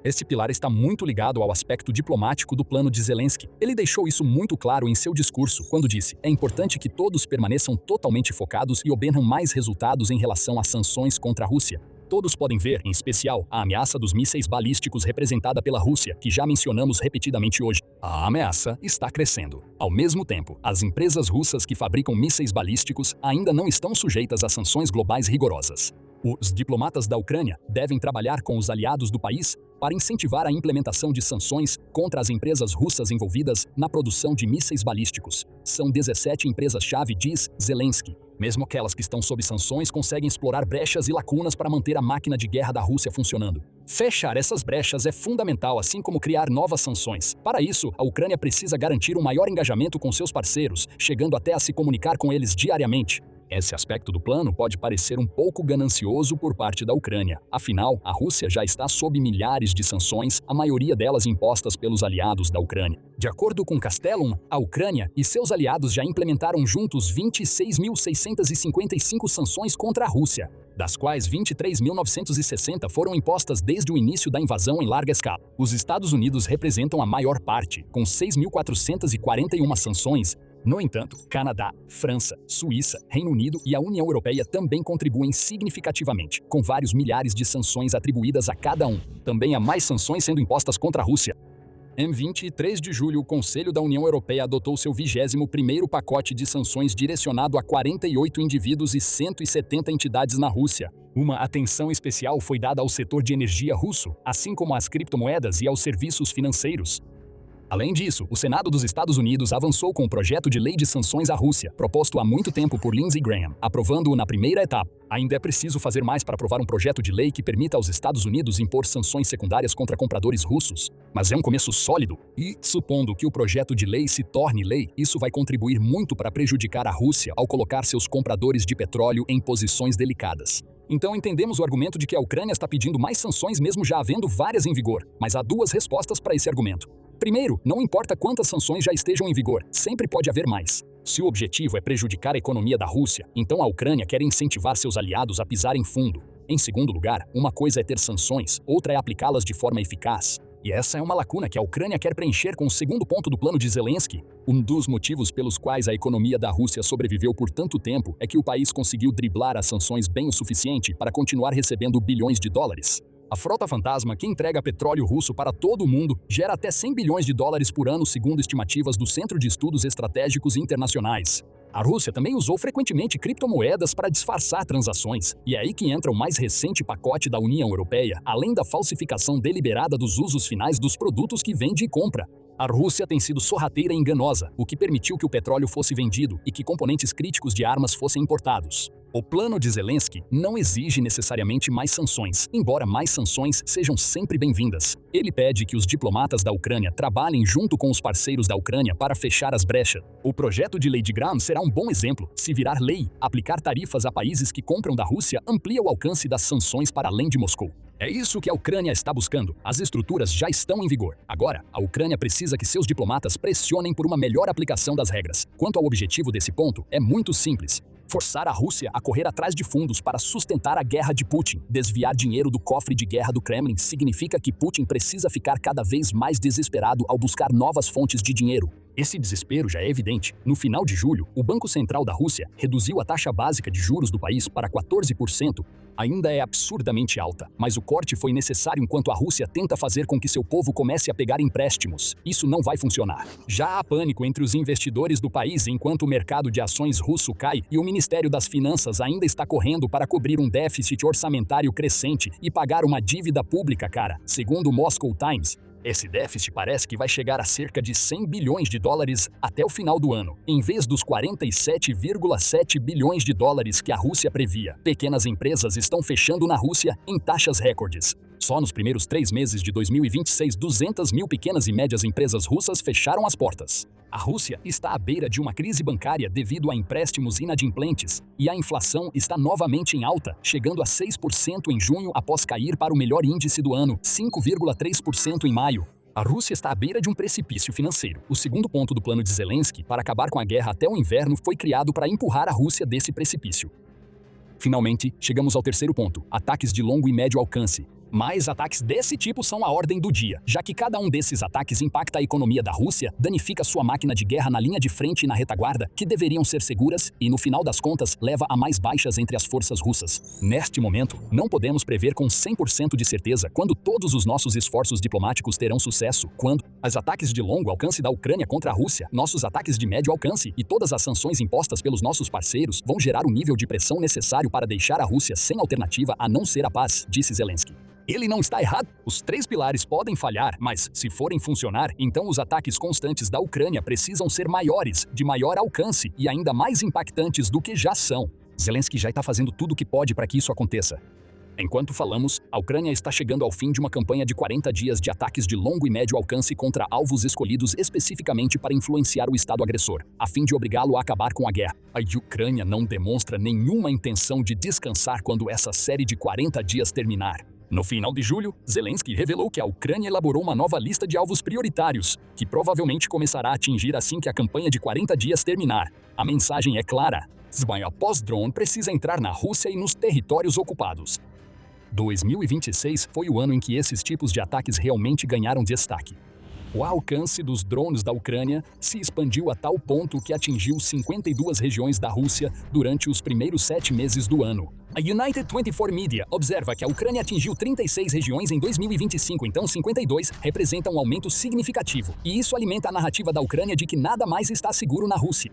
Esse pilar está muito ligado ao aspecto diplomático do plano de Zelensky. Ele deixou isso muito claro em seu discurso, quando disse: é importante que todos permaneçam totalmente focados e obtenham mais resultados em relação às sanções contra a Rússia. Todos podem ver, em especial, a ameaça dos mísseis balísticos representada pela Rússia, que já mencionamos repetidamente hoje. A ameaça está crescendo. Ao mesmo tempo, as empresas russas que fabricam mísseis balísticos ainda não estão sujeitas a sanções globais rigorosas. Os diplomatas da Ucrânia devem trabalhar com os aliados do país para incentivar a implementação de sanções contra as empresas russas envolvidas na produção de mísseis balísticos. São 17 empresas-chave, diz Zelensky. Mesmo aquelas que estão sob sanções conseguem explorar brechas e lacunas para manter a máquina de guerra da Rússia funcionando. Fechar essas brechas é fundamental, assim como criar novas sanções. Para isso, a Ucrânia precisa garantir um maior engajamento com seus parceiros, chegando até a se comunicar com eles diariamente. Esse aspecto do plano pode parecer um pouco ganancioso por parte da Ucrânia. Afinal, a Rússia já está sob milhares de sanções, a maioria delas impostas pelos aliados da Ucrânia. De acordo com Castellum, a Ucrânia e seus aliados já implementaram juntos 26.655 sanções contra a Rússia, das quais 23.960 foram impostas desde o início da invasão em larga escala. Os Estados Unidos representam a maior parte, com 6.441 sanções. No entanto, Canadá, França, Suíça, Reino Unido e a União Europeia também contribuem significativamente, com vários milhares de sanções atribuídas a cada um. Também há mais sanções sendo impostas contra a Rússia. Em 23 de julho, o Conselho da União Europeia adotou seu 21º pacote de sanções direcionado a 48 indivíduos e 170 entidades na Rússia. Uma atenção especial foi dada ao setor de energia russo, assim como às criptomoedas e aos serviços financeiros. Além disso, o Senado dos Estados Unidos avançou com o projeto de lei de sanções à Rússia, proposto há muito tempo por Lindsey Graham, aprovando-o na primeira etapa. Ainda é preciso fazer mais para aprovar um projeto de lei que permita aos Estados Unidos impor sanções secundárias contra compradores russos. Mas é um começo sólido e, supondo que o projeto de lei se torne lei, isso vai contribuir muito para prejudicar a Rússia ao colocar seus compradores de petróleo em posições delicadas. Então entendemos o argumento de que a Ucrânia está pedindo mais sanções mesmo já havendo várias em vigor, mas há duas respostas para esse argumento. Primeiro, não importa quantas sanções já estejam em vigor, sempre pode haver mais. Se o objetivo é prejudicar a economia da Rússia, então a Ucrânia quer incentivar seus aliados a pisarem fundo. Em segundo lugar, uma coisa é ter sanções, outra é aplicá-las de forma eficaz. E essa é uma lacuna que a Ucrânia quer preencher com o segundo ponto do plano de Zelensky. Um dos motivos pelos quais a economia da Rússia sobreviveu por tanto tempo é que o país conseguiu driblar as sanções bem o suficiente para continuar recebendo bilhões de dólares. A frota fantasma, que entrega petróleo russo para todo o mundo, gera até 100 bilhões de dólares por ano, segundo estimativas do Centro de Estudos Estratégicos Internacionais. A Rússia também usou frequentemente criptomoedas para disfarçar transações, e é aí que entra o mais recente pacote da União Europeia, além da falsificação deliberada dos usos finais dos produtos que vende e compra. A Rússia tem sido sorrateira e enganosa, o que permitiu que o petróleo fosse vendido e que componentes críticos de armas fossem importados. O plano de Zelensky não exige necessariamente mais sanções, embora mais sanções sejam sempre bem-vindas. Ele pede que os diplomatas da Ucrânia trabalhem junto com os parceiros da Ucrânia para fechar as brechas. O projeto de lei de Graham será um bom exemplo. Se virar lei, aplicar tarifas a países que compram da Rússia amplia o alcance das sanções para além de Moscou. É isso que a Ucrânia está buscando. As estruturas já estão em vigor. Agora, a Ucrânia precisa que seus diplomatas pressionem por uma melhor aplicação das regras. Quanto ao objetivo desse ponto, é muito simples. Forçar a Rússia a correr atrás de fundos para sustentar a guerra de Putin. Desviar dinheiro do cofre de guerra do Kremlin significa que Putin precisa ficar cada vez mais desesperado ao buscar novas fontes de dinheiro. Esse desespero já é evidente. No final de julho, o Banco Central da Rússia reduziu a taxa básica de juros do país para 14%. Ainda é absurdamente alta, mas o corte foi necessário enquanto a Rússia tenta fazer com que seu povo comece a pegar empréstimos. Isso não vai funcionar. Já há pânico entre os investidores do país enquanto o mercado de ações russo cai e o Ministério das Finanças ainda está correndo para cobrir um déficit orçamentário crescente e pagar uma dívida pública cara, segundo o Moscow Times. Esse déficit parece que vai chegar a cerca de 100 bilhões de dólares até o final do ano, em vez dos 47,7 bilhões de dólares que a Rússia previa. Pequenas empresas estão fechando na Rússia em taxas recordes. Só nos primeiros 3 meses de 2026, 200 mil pequenas e médias empresas russas fecharam as portas. A Rússia está à beira de uma crise bancária devido a empréstimos inadimplentes, e a inflação está novamente em alta, chegando a 6% em junho após cair para o melhor índice do ano, 5,3% em maio. A Rússia está à beira de um precipício financeiro. O segundo ponto do plano de Zelensky para acabar com a guerra até o inverno foi criado para empurrar a Rússia desse precipício. Finalmente, chegamos ao terceiro ponto: ataques de longo e médio alcance. Mais ataques desse tipo são a ordem do dia, já que cada um desses ataques impacta a economia da Rússia, danifica sua máquina de guerra na linha de frente e na retaguarda, que deveriam ser seguras, e no final das contas leva a mais baixas entre as forças russas. Neste momento, não podemos prever com 100% de certeza quando todos os nossos esforços diplomáticos terão sucesso, quando os ataques de longo alcance da Ucrânia contra a Rússia, nossos ataques de médio alcance e todas as sanções impostas pelos nossos parceiros vão gerar o nível de pressão necessário para deixar a Rússia sem alternativa a não ser a paz, disse Zelensky. Ele não está errado. Os 3 pilares podem falhar, mas, se forem funcionar, então os ataques constantes da Ucrânia precisam ser maiores, de maior alcance e ainda mais impactantes do que já são. Zelensky já está fazendo tudo o que pode para que isso aconteça. Enquanto falamos, a Ucrânia está chegando ao fim de uma campanha de 40 dias de ataques de longo e médio alcance contra alvos escolhidos especificamente para influenciar o Estado agressor, a fim de obrigá-lo a acabar com a guerra. A Ucrânia não demonstra nenhuma intenção de descansar quando essa série de 40 dias terminar. No final de julho, Zelensky revelou que a Ucrânia elaborou uma nova lista de alvos prioritários, que provavelmente começará a atingir assim que a campanha de 40 dias terminar. A mensagem é clara: Zbroja pós-drone precisa entrar na Rússia e nos territórios ocupados. 2026 foi o ano em que esses tipos de ataques realmente ganharam destaque. O alcance dos drones da Ucrânia se expandiu a tal ponto que atingiu 52 regiões da Rússia durante os primeiros 7 meses do ano. A United 24 Media observa que a Ucrânia atingiu 36 regiões em 2025, então 52 representa um aumento significativo, e isso alimenta a narrativa da Ucrânia de que nada mais está seguro na Rússia.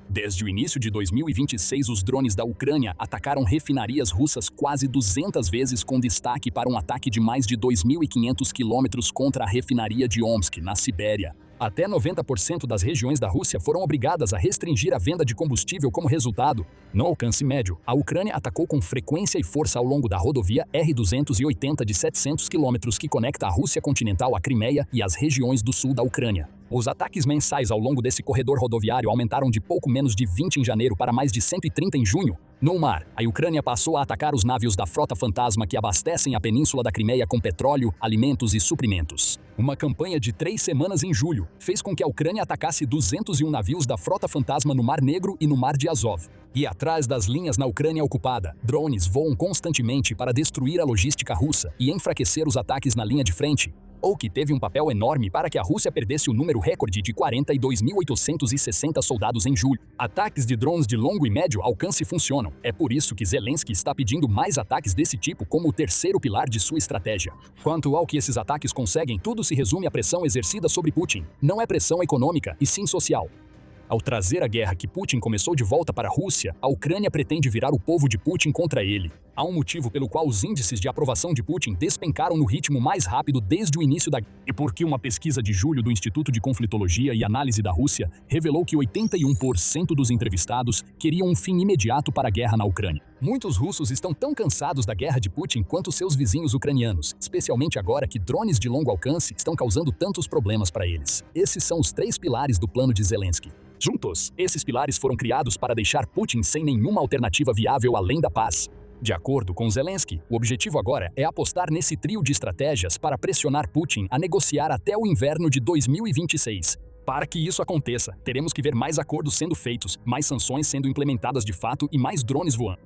Desde o início de 2026, os drones da Ucrânia atacaram refinarias russas quase 200 vezes, com destaque para um ataque de mais de 2.500 quilômetros contra a refinaria de Omsk, na Sibéria. Até 90% das regiões da Rússia foram obrigadas a restringir a venda de combustível como resultado. No alcance médio, a Ucrânia atacou com frequência e força ao longo da rodovia R-280 de 700 quilômetros que conecta a Rússia continental à Crimeia e as regiões do sul da Ucrânia. Os ataques mensais ao longo desse corredor rodoviário aumentaram de pouco menos de 20 em janeiro para mais de 130 em junho. No mar, a Ucrânia passou a atacar os navios da Frota Fantasma que abastecem a península da Crimeia com petróleo, alimentos e suprimentos. Uma campanha de 3 semanas em julho fez com que a Ucrânia atacasse 201 navios da Frota Fantasma no Mar Negro e no Mar de Azov. E atrás das linhas na Ucrânia ocupada, drones voam constantemente para destruir a logística russa e enfraquecer os ataques na linha de frente, ou que teve um papel enorme para que a Rússia perdesse o número recorde de 42.860 soldados em julho. Ataques de drones de longo e médio alcance funcionam. É por isso que Zelensky está pedindo mais ataques desse tipo como o terceiro pilar de sua estratégia. Quanto ao que esses ataques conseguem, tudo se resume à pressão exercida sobre Putin. Não é pressão econômica, e sim social. Ao trazer a guerra que Putin começou de volta para a Rússia, a Ucrânia pretende virar o povo de Putin contra ele. Há um motivo pelo qual os índices de aprovação de Putin despencaram no ritmo mais rápido desde o início da guerra. E porque uma pesquisa de julho do Instituto de Conflitologia e Análise da Rússia revelou que 81% dos entrevistados queriam um fim imediato para a guerra na Ucrânia. Muitos russos estão tão cansados da guerra de Putin quanto seus vizinhos ucranianos, especialmente agora que drones de longo alcance estão causando tantos problemas para eles. Esses são os 3 pilares do plano de Zelensky. Juntos, esses pilares foram criados para deixar Putin sem nenhuma alternativa viável além da paz. De acordo com Zelensky, o objetivo agora é apostar nesse trio de estratégias para pressionar Putin a negociar até o inverno de 2026. Para que isso aconteça, teremos que ver mais acordos sendo feitos, mais sanções sendo implementadas de fato e mais drones voando.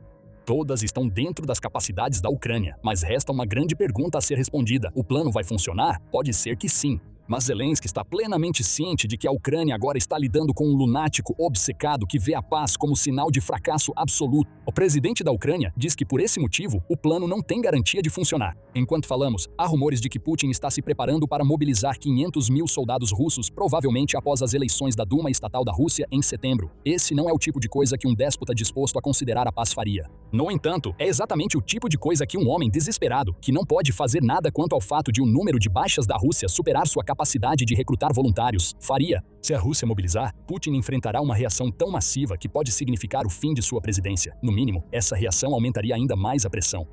Todas estão dentro das capacidades da Ucrânia, mas resta uma grande pergunta a ser respondida. O plano vai funcionar? Pode ser que sim. Mas Zelensky está plenamente ciente de que a Ucrânia agora está lidando com um lunático obcecado que vê a paz como sinal de fracasso absoluto. O presidente da Ucrânia diz que por esse motivo o plano não tem garantia de funcionar. Enquanto falamos, há rumores de que Putin está se preparando para mobilizar 500 mil soldados russos, provavelmente após as eleições da Duma Estatal da Rússia em setembro. Esse não é o tipo de coisa que um déspota disposto a considerar a paz faria. No entanto, é exatamente o tipo de coisa que um homem desesperado, que não pode fazer nada quanto ao fato de o número de baixas da Rússia superar sua capacidade de recrutar voluntários, faria. Se a Rússia mobilizar, Putin enfrentará uma reação tão massiva que pode significar o fim de sua presidência. No mínimo, essa reação aumentaria ainda mais a pressão.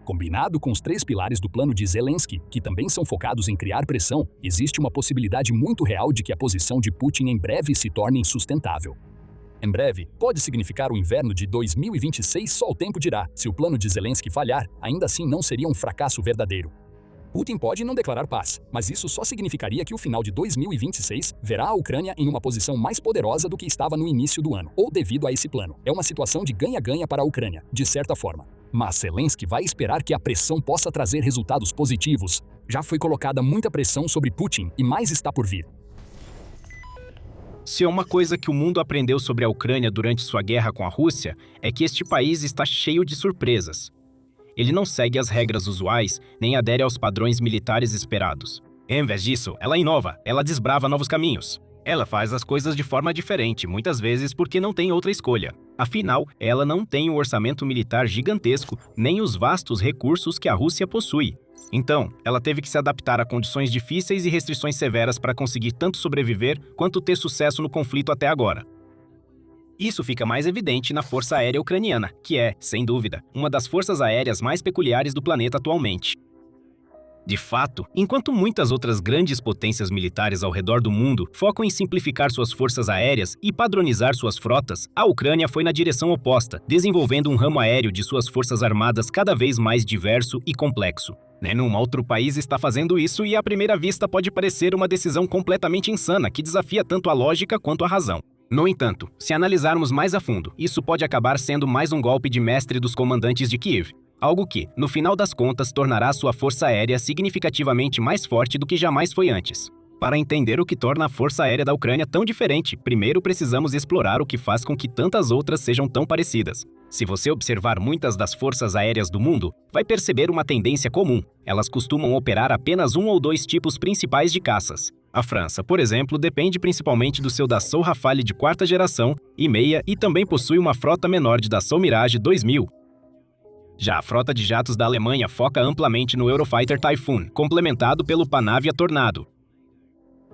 Combinado com os 3 pilares do plano de Zelensky, que também são focados em criar pressão, existe uma possibilidade muito real de que a posição de Putin em breve se torne insustentável. Em breve, pode significar o inverno de 2026, só o tempo dirá. Se o plano de Zelensky falhar, ainda assim não seria um fracasso verdadeiro. Putin pode não declarar paz, mas isso só significaria que o final de 2026 verá a Ucrânia em uma posição mais poderosa do que estava no início do ano, ou devido a esse plano. É uma situação de ganha-ganha para a Ucrânia, de certa forma. Mas Zelensky vai esperar que a pressão possa trazer resultados positivos. Já foi colocada muita pressão sobre Putin e mais está por vir. Se é uma coisa que o mundo aprendeu sobre a Ucrânia durante sua guerra com a Rússia, é que este país está cheio de surpresas. Ele não segue as regras usuais, nem adere aos padrões militares esperados. Em vez disso, ela inova, ela desbrava novos caminhos. Ela faz as coisas de forma diferente, muitas vezes porque não tem outra escolha. Afinal, ela não tem o orçamento militar gigantesco, nem os vastos recursos que a Rússia possui. Então, ela teve que se adaptar a condições difíceis e restrições severas para conseguir tanto sobreviver quanto ter sucesso no conflito até agora. Isso fica mais evidente na Força Aérea Ucraniana, que é, sem dúvida, uma das forças aéreas mais peculiares do planeta atualmente. De fato, enquanto muitas outras grandes potências militares ao redor do mundo focam em simplificar suas forças aéreas e padronizar suas frotas, a Ucrânia foi na direção oposta, desenvolvendo um ramo aéreo de suas forças armadas cada vez mais diverso e complexo. Nenhum outro país está fazendo isso e à primeira vista pode parecer uma decisão completamente insana que desafia tanto a lógica quanto a razão. No entanto, se analisarmos mais a fundo, isso pode acabar sendo mais um golpe de mestre dos comandantes de Kiev, algo que, no final das contas, tornará sua força aérea significativamente mais forte do que jamais foi antes. Para entender o que torna a força aérea da Ucrânia tão diferente, primeiro precisamos explorar o que faz com que tantas outras sejam tão parecidas. Se você observar muitas das forças aéreas do mundo, vai perceber uma tendência comum. Elas costumam operar apenas um ou dois tipos principais de caças. A França, por exemplo, depende principalmente do seu Dassault Rafale de 4ª geração e meia e também possui uma frota menor de Dassault Mirage 2000. Já a frota de jatos da Alemanha foca amplamente no Eurofighter Typhoon, complementado pelo Panavia Tornado.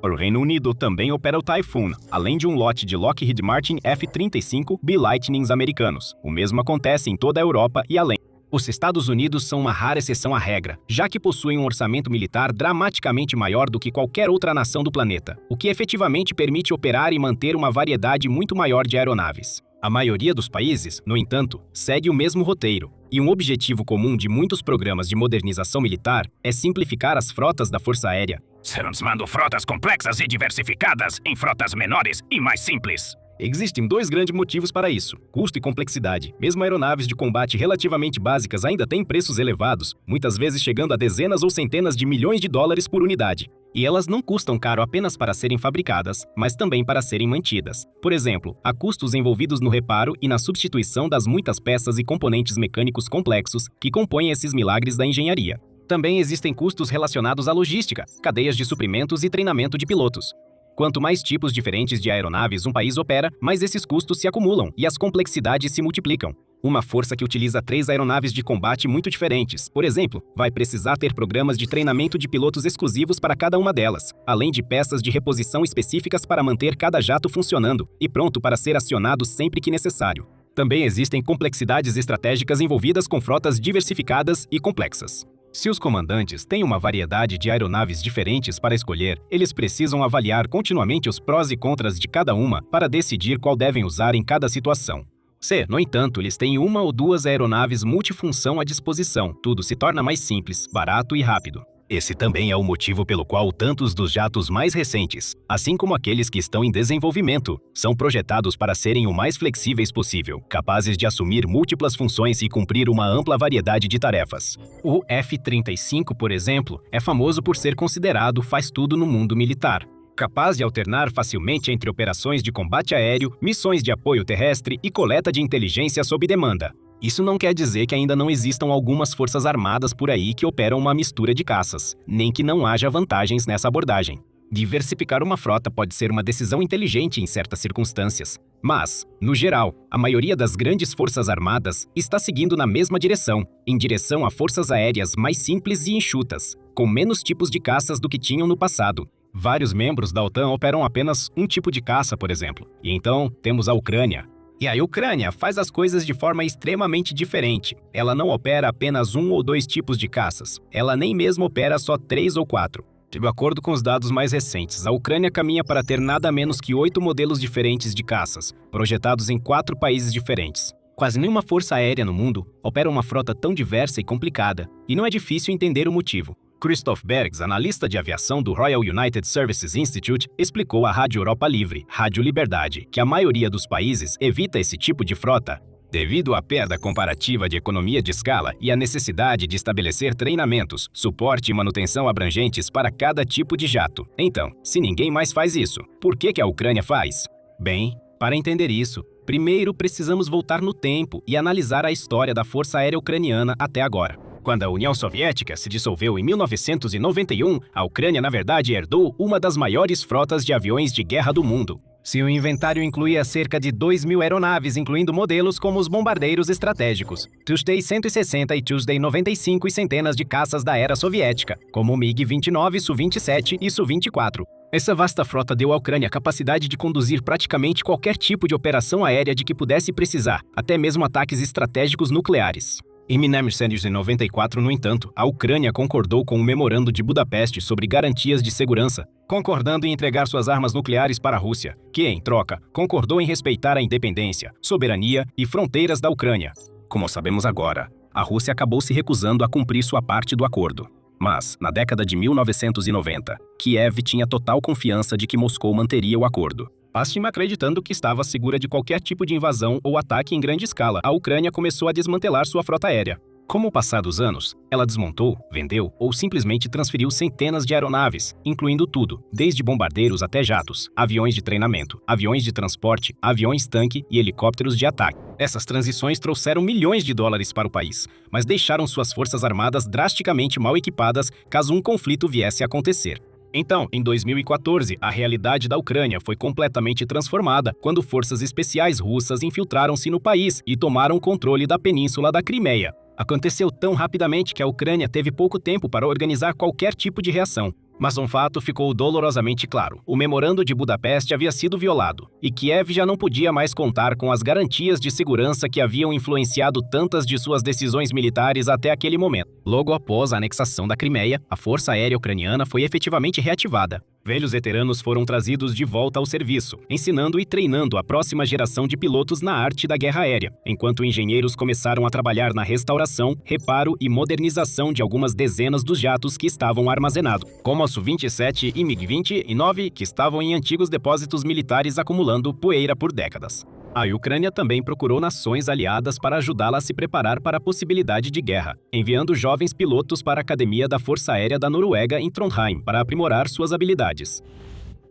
O Reino Unido também opera o Typhoon, além de um lote de Lockheed Martin F-35 B Lightnings americanos. O mesmo acontece em toda a Europa e além. Os Estados Unidos são uma rara exceção à regra, já que possuem um orçamento militar dramaticamente maior do que qualquer outra nação do planeta, o que efetivamente permite operar e manter uma variedade muito maior de aeronaves. A maioria dos países, no entanto, segue o mesmo roteiro, e um objetivo comum de muitos programas de modernização militar é simplificar as frotas da Força Aérea, transformando frotas complexas e diversificadas em frotas menores e mais simples. Existem 2 grandes motivos para isso: custo e complexidade. Mesmo aeronaves de combate relativamente básicas ainda têm preços elevados, muitas vezes chegando a dezenas ou centenas de milhões de dólares por unidade. E elas não custam caro apenas para serem fabricadas, mas também para serem mantidas. Por exemplo, há custos envolvidos no reparo e na substituição das muitas peças e componentes mecânicos complexos que compõem esses milagres da engenharia. Também existem custos relacionados à logística, cadeias de suprimentos e treinamento de pilotos. Quanto mais tipos diferentes de aeronaves um país opera, mais esses custos se acumulam e as complexidades se multiplicam. Uma força que utiliza 3 aeronaves de combate muito diferentes, por exemplo, vai precisar ter programas de treinamento de pilotos exclusivos para cada uma delas, além de peças de reposição específicas para manter cada jato funcionando e pronto para ser acionado sempre que necessário. Também existem complexidades estratégicas envolvidas com frotas diversificadas e complexas. Se os comandantes têm uma variedade de aeronaves diferentes para escolher, eles precisam avaliar continuamente os prós e contras de cada uma para decidir qual devem usar em cada situação. Se, no entanto, eles têm 1 ou 2 aeronaves multifunção à disposição, tudo se torna mais simples, barato e rápido. Esse também é o motivo pelo qual tantos dos jatos mais recentes, assim como aqueles que estão em desenvolvimento, são projetados para serem o mais flexíveis possível, capazes de assumir múltiplas funções e cumprir uma ampla variedade de tarefas. O F-35, por exemplo, é famoso por ser considerado faz-tudo no mundo militar. Capaz de alternar facilmente entre operações de combate aéreo, missões de apoio terrestre e coleta de inteligência sob demanda. Isso não quer dizer que ainda não existam algumas forças armadas por aí que operam uma mistura de caças, nem que não haja vantagens nessa abordagem. Diversificar uma frota pode ser uma decisão inteligente em certas circunstâncias, mas, no geral, a maioria das grandes forças armadas está seguindo na mesma direção, em direção a forças aéreas mais simples e enxutas, com menos tipos de caças do que tinham no passado. Vários membros da OTAN operam apenas um tipo de caça, por exemplo. E então, temos a Ucrânia. E a Ucrânia faz as coisas de forma extremamente diferente. Ela não opera apenas 1 ou 2 tipos de caças. Ela nem mesmo opera só 3 ou 4. De acordo com os dados mais recentes, a Ucrânia caminha para ter nada menos que 8 modelos diferentes de caças, projetados em 4 países diferentes. Quase nenhuma força aérea no mundo opera uma frota tão diversa e complicada, e não é difícil entender o motivo. Christoph Bergs, analista de aviação do Royal United Services Institute, explicou à Rádio Europa Livre, Rádio Liberdade, que a maioria dos países evita esse tipo de frota devido à perda comparativa de economia de escala e à necessidade de estabelecer treinamentos, suporte e manutenção abrangentes para cada tipo de jato. Então, se ninguém mais faz isso, por que a Ucrânia faz? Bem, para entender isso, primeiro precisamos voltar no tempo e analisar a história da Força Aérea Ucraniana até agora. Quando a União Soviética se dissolveu em 1991, a Ucrânia, na verdade, herdou uma das maiores frotas de aviões de guerra do mundo. Seu inventário incluía cerca de 2.000 aeronaves, incluindo modelos como os bombardeiros estratégicos, Tuzdei-160 e Tuzdei-95 e centenas de caças da era soviética, como o MiG-29, Su-27 e Su-24. Essa vasta frota deu à Ucrânia a capacidade de conduzir praticamente qualquer tipo de operação aérea de que pudesse precisar, até mesmo ataques estratégicos nucleares. Em 1994, no entanto, a Ucrânia concordou com o Memorando de Budapeste sobre garantias de segurança, concordando em entregar suas armas nucleares para a Rússia, que, em troca, concordou em respeitar a independência, soberania e fronteiras da Ucrânia. Como sabemos agora, a Rússia acabou se recusando a cumprir sua parte do acordo. Mas, na década de 1990, Kiev tinha total confiança de que Moscou manteria o acordo. Pastima acreditando que estava segura de qualquer tipo de invasão ou ataque em grande escala, a Ucrânia começou a desmantelar sua frota aérea. Com o passar dos anos, ela desmontou, vendeu ou simplesmente transferiu centenas de aeronaves, incluindo tudo, desde bombardeiros até jatos, aviões de treinamento, aviões de transporte, aviões-tanque e helicópteros de ataque. Essas transições trouxeram milhões de dólares para o país, mas deixaram suas forças armadas drasticamente mal equipadas caso um conflito viesse a acontecer. Então, em 2014, a realidade da Ucrânia foi completamente transformada quando forças especiais russas infiltraram-se no país e tomaram controle da península da Crimeia. Aconteceu tão rapidamente que a Ucrânia teve pouco tempo para organizar qualquer tipo de reação. Mas um fato ficou dolorosamente claro. O Memorando de Budapeste havia sido violado, e Kiev já não podia mais contar com as garantias de segurança que haviam influenciado tantas de suas decisões militares até aquele momento. Logo após a anexação da Crimeia, a Força Aérea Ucraniana foi efetivamente reativada. Velhos veteranos foram trazidos de volta ao serviço, ensinando e treinando a próxima geração de pilotos na arte da guerra aérea, enquanto engenheiros começaram a trabalhar na restauração, reparo e modernização de algumas dezenas dos jatos que estavam armazenados, como a Su-27 e MiG-29, que estavam em antigos depósitos militares acumulando poeira por décadas. A Ucrânia também procurou nações aliadas para ajudá-la a se preparar para a possibilidade de guerra, enviando jovens pilotos para a Academia da Força Aérea da Noruega em Trondheim para aprimorar suas habilidades.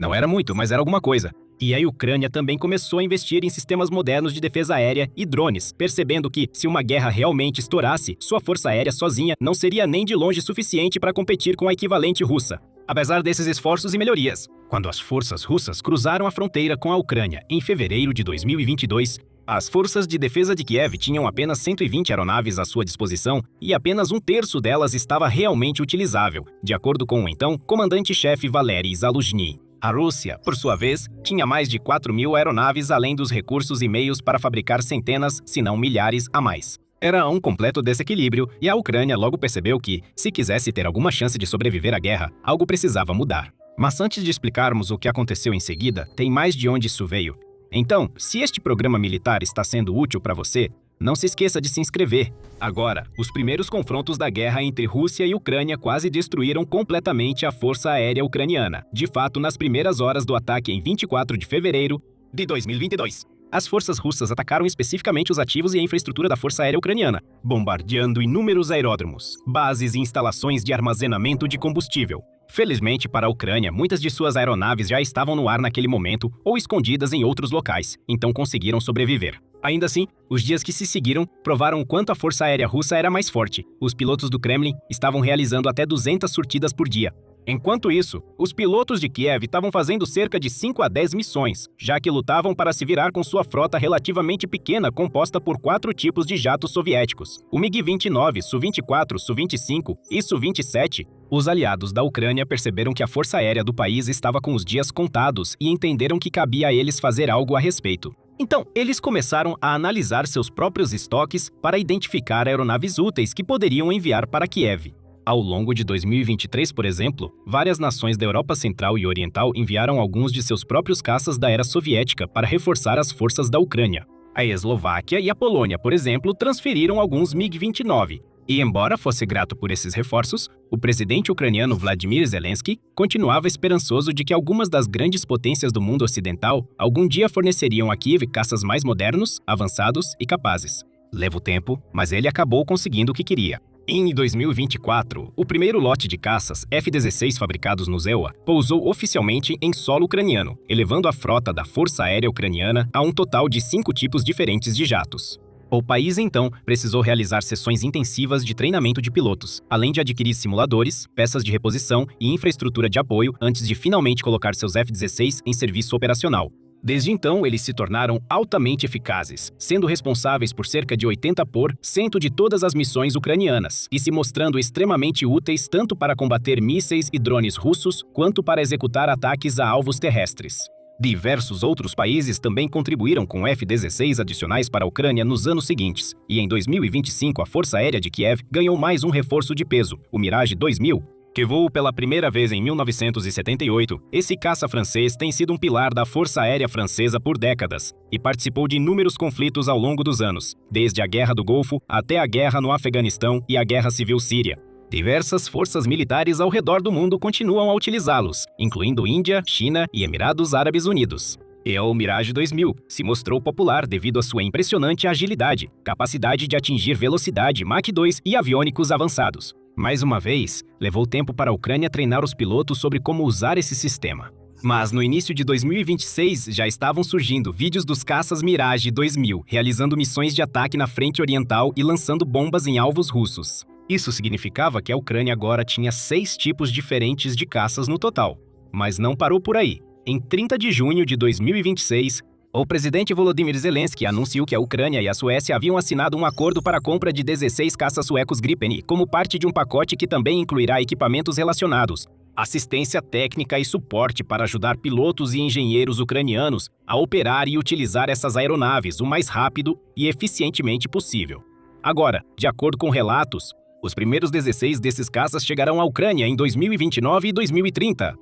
Não era muito, mas era alguma coisa. E a Ucrânia também começou a investir em sistemas modernos de defesa aérea e drones, percebendo que, se uma guerra realmente estourasse, sua força aérea sozinha não seria nem de longe suficiente para competir com a equivalente russa. Apesar desses esforços e melhorias, quando as forças russas cruzaram a fronteira com a Ucrânia em fevereiro de 2022, As forças de defesa de Kiev tinham apenas 120 aeronaves à sua disposição e apenas um terço delas estava realmente utilizável, de acordo com o então comandante-chefe Valery Zaluzhny. A Rússia, por sua vez, tinha mais de 4.000 aeronaves além dos recursos e meios para fabricar centenas, se não milhares, a mais. Era um completo desequilíbrio e a Ucrânia logo percebeu que, se quisesse ter alguma chance de sobreviver à guerra, algo precisava mudar. Mas antes de explicarmos o que aconteceu em seguida, tem mais de onde isso veio. Então, se este programa militar está sendo útil para você, não se esqueça de se inscrever. Agora, os primeiros confrontos da guerra entre Rússia e Ucrânia quase destruíram completamente a força aérea ucraniana. De fato, nas primeiras horas do ataque em 24 de fevereiro de 2022. As forças russas atacaram especificamente os ativos e a infraestrutura da Força Aérea Ucraniana, bombardeando inúmeros aeródromos, bases e instalações de armazenamento de combustível. Felizmente para a Ucrânia, muitas de suas aeronaves já estavam no ar naquele momento ou escondidas em outros locais, então conseguiram sobreviver. Ainda assim, os dias que se seguiram provaram o quanto a Força Aérea Russa era mais forte. Os pilotos do Kremlin estavam realizando até 200 sortidas por dia. Enquanto isso, os pilotos de Kiev estavam fazendo cerca de 5 a 10 missões, já que lutavam para se virar com sua frota relativamente pequena composta por 4 tipos de jatos soviéticos, o MiG-29, Su-24, Su-25 e Su-27. Os aliados da Ucrânia perceberam que a força aérea do país estava com os dias contados e entenderam que cabia a eles fazer algo a respeito. Então, eles começaram a analisar seus próprios estoques para identificar aeronaves úteis que poderiam enviar para Kiev. Ao longo de 2023, por exemplo, várias nações da Europa Central e Oriental enviaram alguns de seus próprios caças da era soviética para reforçar as forças da Ucrânia. A Eslováquia e a Polônia, por exemplo, transferiram alguns MiG-29. E embora fosse grato por esses reforços, o presidente ucraniano Vladimir Zelensky continuava esperançoso de que algumas das grandes potências do mundo ocidental algum dia forneceriam a Kiev caças mais modernos, avançados e capazes. Leva o tempo, mas ele acabou conseguindo o que queria. Em 2024, o primeiro lote de caças F-16 fabricados no ZEUA pousou oficialmente em solo ucraniano, elevando a frota da Força Aérea Ucraniana a um total de 5 tipos diferentes de jatos. O país, então, precisou realizar sessões intensivas de treinamento de pilotos, além de adquirir simuladores, peças de reposição e infraestrutura de apoio antes de finalmente colocar seus F-16 em serviço operacional. Desde então, eles se tornaram altamente eficazes, sendo responsáveis por cerca de 80% de todas as missões ucranianas e se mostrando extremamente úteis tanto para combater mísseis e drones russos quanto para executar ataques a alvos terrestres. Diversos outros países também contribuíram com F-16 adicionais para a Ucrânia nos anos seguintes, e em 2025 a Força Aérea de Kiev ganhou mais um reforço de peso, o Mirage 2000, que voou pela primeira vez em 1978, esse caça francês tem sido um pilar da Força Aérea Francesa por décadas e participou de inúmeros conflitos ao longo dos anos, desde a Guerra do Golfo até a guerra no Afeganistão e a Guerra Civil Síria. Diversas forças militares ao redor do mundo continuam a utilizá-los, incluindo Índia, China e Emirados Árabes Unidos. E o Mirage 2000 se mostrou popular devido à sua impressionante agilidade, capacidade de atingir velocidade Mach 2 e aviônicos avançados. Mais uma vez, levou tempo para a Ucrânia treinar os pilotos sobre como usar esse sistema. Mas no início de 2026 já estavam surgindo vídeos dos caças Mirage 2000 realizando missões de ataque na frente oriental e lançando bombas em alvos russos. Isso significava que a Ucrânia agora tinha 6 tipos diferentes de caças no total. Mas não parou por aí. Em 30 de junho de 2026, o presidente Volodymyr Zelensky anunciou que a Ucrânia e a Suécia haviam assinado um acordo para a compra de 16 caças suecos Gripen, como parte de um pacote que também incluirá equipamentos relacionados, assistência técnica e suporte para ajudar pilotos e engenheiros ucranianos a operar e utilizar essas aeronaves o mais rápido e eficientemente possível. Agora, de acordo com relatos, os primeiros 16 desses caças chegarão à Ucrânia em 2029 e 2030.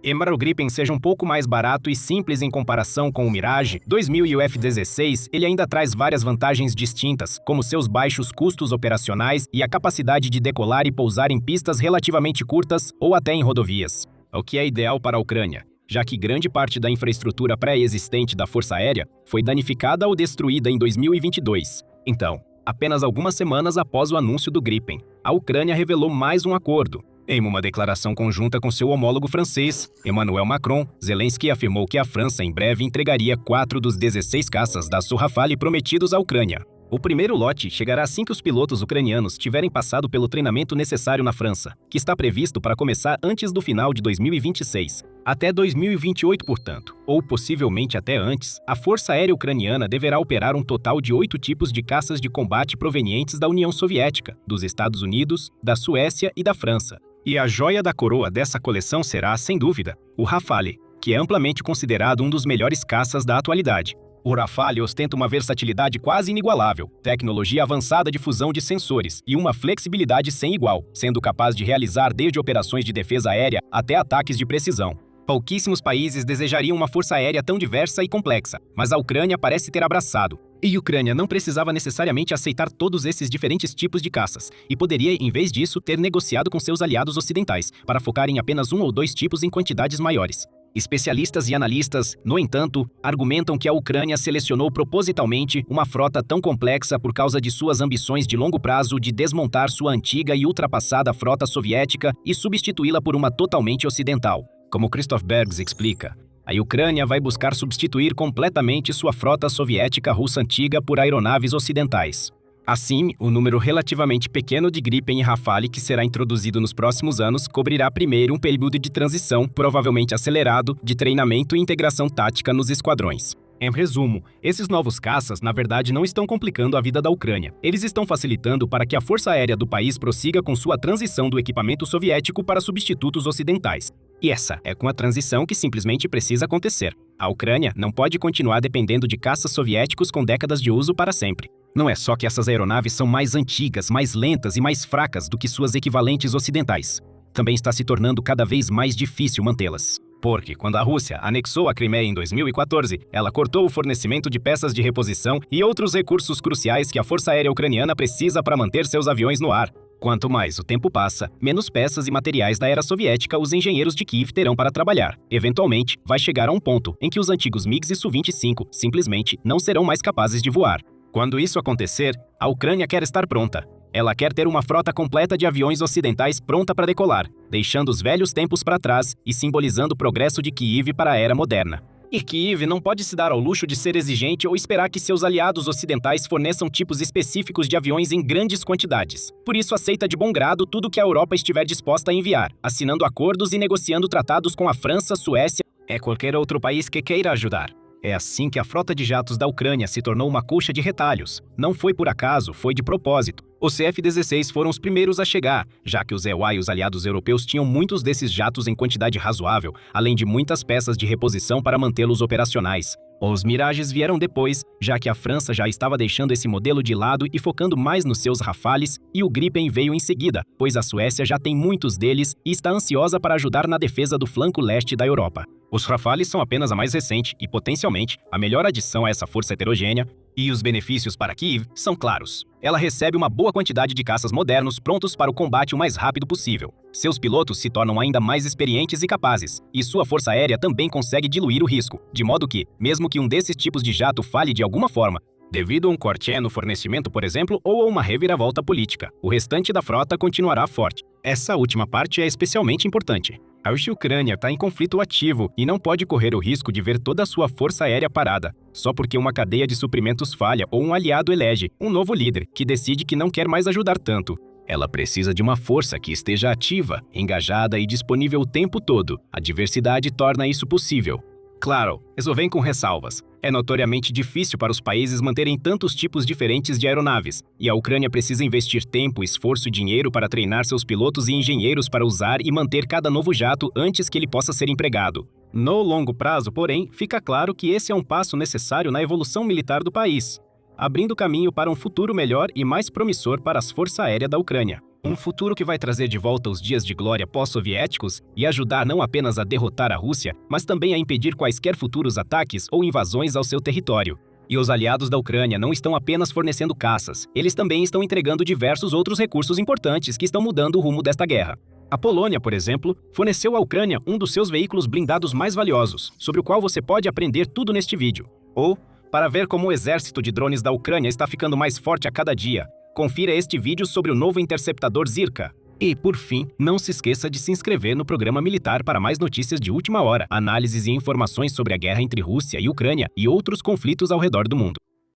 Embora o Gripen seja um pouco mais barato e simples em comparação com o Mirage 2000 e o F-16, ele ainda traz várias vantagens distintas, como seus baixos custos operacionais e a capacidade de decolar e pousar em pistas relativamente curtas ou até em rodovias, o que é ideal para a Ucrânia, já que grande parte da infraestrutura pré-existente da Força Aérea foi danificada ou destruída em 2022. Então, apenas algumas semanas após o anúncio do Gripen, a Ucrânia revelou mais um acordo. Em uma declaração conjunta com seu homólogo francês, Emmanuel Macron, Zelensky afirmou que a França em breve entregaria 4 dos 16 caças da Rafale prometidos à Ucrânia. O primeiro lote chegará assim que os pilotos ucranianos tiverem passado pelo treinamento necessário na França, que está previsto para começar antes do final de 2026. Até 2028, portanto, ou possivelmente até antes, a Força Aérea Ucraniana deverá operar um total de 8 tipos de caças de combate provenientes da União Soviética, dos Estados Unidos, da Suécia e da França. E a joia da coroa dessa coleção será, sem dúvida, o Rafale, que é amplamente considerado um dos melhores caças da atualidade. O Rafale ostenta uma versatilidade quase inigualável, tecnologia avançada de fusão de sensores e uma flexibilidade sem igual, sendo capaz de realizar desde operações de defesa aérea até ataques de precisão. Pouquíssimos países desejariam uma força aérea tão diversa e complexa, mas a Ucrânia parece ter abraçado. E a Ucrânia não precisava necessariamente aceitar todos esses diferentes tipos de caças, e poderia, em vez disso, ter negociado com seus aliados ocidentais, para focar em apenas um ou dois tipos em quantidades maiores. Especialistas e analistas, no entanto, argumentam que a Ucrânia selecionou propositalmente uma frota tão complexa por causa de suas ambições de longo prazo de desmontar sua antiga e ultrapassada frota soviética e substituí-la por uma totalmente ocidental. Como Christoph Bergs explica, a Ucrânia vai buscar substituir completamente sua frota soviética russa antiga por aeronaves ocidentais. Assim, o número relativamente pequeno de Gripen e Rafale que será introduzido nos próximos anos cobrirá primeiro um período de transição, provavelmente acelerado, de treinamento e integração tática nos esquadrões. Em resumo, esses novos caças, na verdade, não estão complicando a vida da Ucrânia. Eles estão facilitando para que a Força Aérea do país prossiga com sua transição do equipamento soviético para substitutos ocidentais. E essa é com a transição que simplesmente precisa acontecer. A Ucrânia não pode continuar dependendo de caças soviéticos com décadas de uso para sempre. Não é só que essas aeronaves são mais antigas, mais lentas e mais fracas do que suas equivalentes ocidentais. Também está se tornando cada vez mais difícil mantê-las. Porque, quando a Rússia anexou a Crimeia em 2014, ela cortou o fornecimento de peças de reposição e outros recursos cruciais que a Força Aérea Ucraniana precisa para manter seus aviões no ar. Quanto mais o tempo passa, menos peças e materiais da era soviética os engenheiros de Kiev terão para trabalhar. Eventualmente, vai chegar a um ponto em que os antigos MiGs e Su-25 simplesmente não serão mais capazes de voar. Quando isso acontecer, a Ucrânia quer estar pronta. Ela quer ter uma frota completa de aviões ocidentais pronta para decolar, deixando os velhos tempos para trás e simbolizando o progresso de Kiev para a era moderna. E Kiev não pode se dar ao luxo de ser exigente ou esperar que seus aliados ocidentais forneçam tipos específicos de aviões em grandes quantidades. Por isso aceita de bom grado tudo que a Europa estiver disposta a enviar, assinando acordos e negociando tratados com a França, Suécia e qualquer outro país que queira ajudar. É assim que a frota de jatos da Ucrânia se tornou uma colcha de retalhos. Não foi por acaso, foi de propósito. Os CF-16 foram os primeiros a chegar, já que os EUA e os aliados europeus tinham muitos desses jatos em quantidade razoável, além de muitas peças de reposição para mantê-los operacionais. Os Mirages vieram depois, já que a França já estava deixando esse modelo de lado e focando mais nos seus Rafales, e o Gripen veio em seguida, pois a Suécia já tem muitos deles e está ansiosa para ajudar na defesa do flanco leste da Europa. Os Rafales são apenas a mais recente e, potencialmente, a melhor adição a essa força heterogênea, e os benefícios para Kiev são claros. Ela recebe uma boa quantidade de caças modernos prontos para o combate o mais rápido possível. Seus pilotos se tornam ainda mais experientes e capazes, e sua força aérea também consegue diluir o risco, de modo que, mesmo que um desses tipos de jato falhe de alguma forma, devido a um corte no fornecimento, por exemplo, ou a uma reviravolta política, o restante da frota continuará forte. Essa última parte é especialmente importante. A Ucrânia está em conflito ativo e não pode correr o risco de ver toda a sua força aérea parada, só porque uma cadeia de suprimentos falha ou um aliado elege um novo líder que decide que não quer mais ajudar tanto. Ela precisa de uma força que esteja ativa, engajada e disponível o tempo todo. A diversidade torna isso possível. Claro, isso vem com ressalvas. É notoriamente difícil para os países manterem tantos tipos diferentes de aeronaves, e a Ucrânia precisa investir tempo, esforço e dinheiro para treinar seus pilotos e engenheiros para usar e manter cada novo jato antes que ele possa ser empregado. No longo prazo, porém, fica claro que esse é um passo necessário na evolução militar do país, abrindo caminho para um futuro melhor e mais promissor para as forças aéreas da Ucrânia. Um futuro que vai trazer de volta os dias de glória pós-soviéticos e ajudar não apenas a derrotar a Rússia, mas também a impedir quaisquer futuros ataques ou invasões ao seu território. E os aliados da Ucrânia não estão apenas fornecendo caças, eles também estão entregando diversos outros recursos importantes que estão mudando o rumo desta guerra. A Polônia, por exemplo, forneceu à Ucrânia um dos seus veículos blindados mais valiosos, sobre o qual você pode aprender tudo neste vídeo. Ou, para ver como o exército de drones da Ucrânia está ficando mais forte a cada dia, confira este vídeo sobre o novo interceptador Zirka. E, por fim, não se esqueça de se inscrever no programa militar para mais notícias de última hora, análises e informações sobre a guerra entre Rússia e Ucrânia e outros conflitos ao redor do mundo.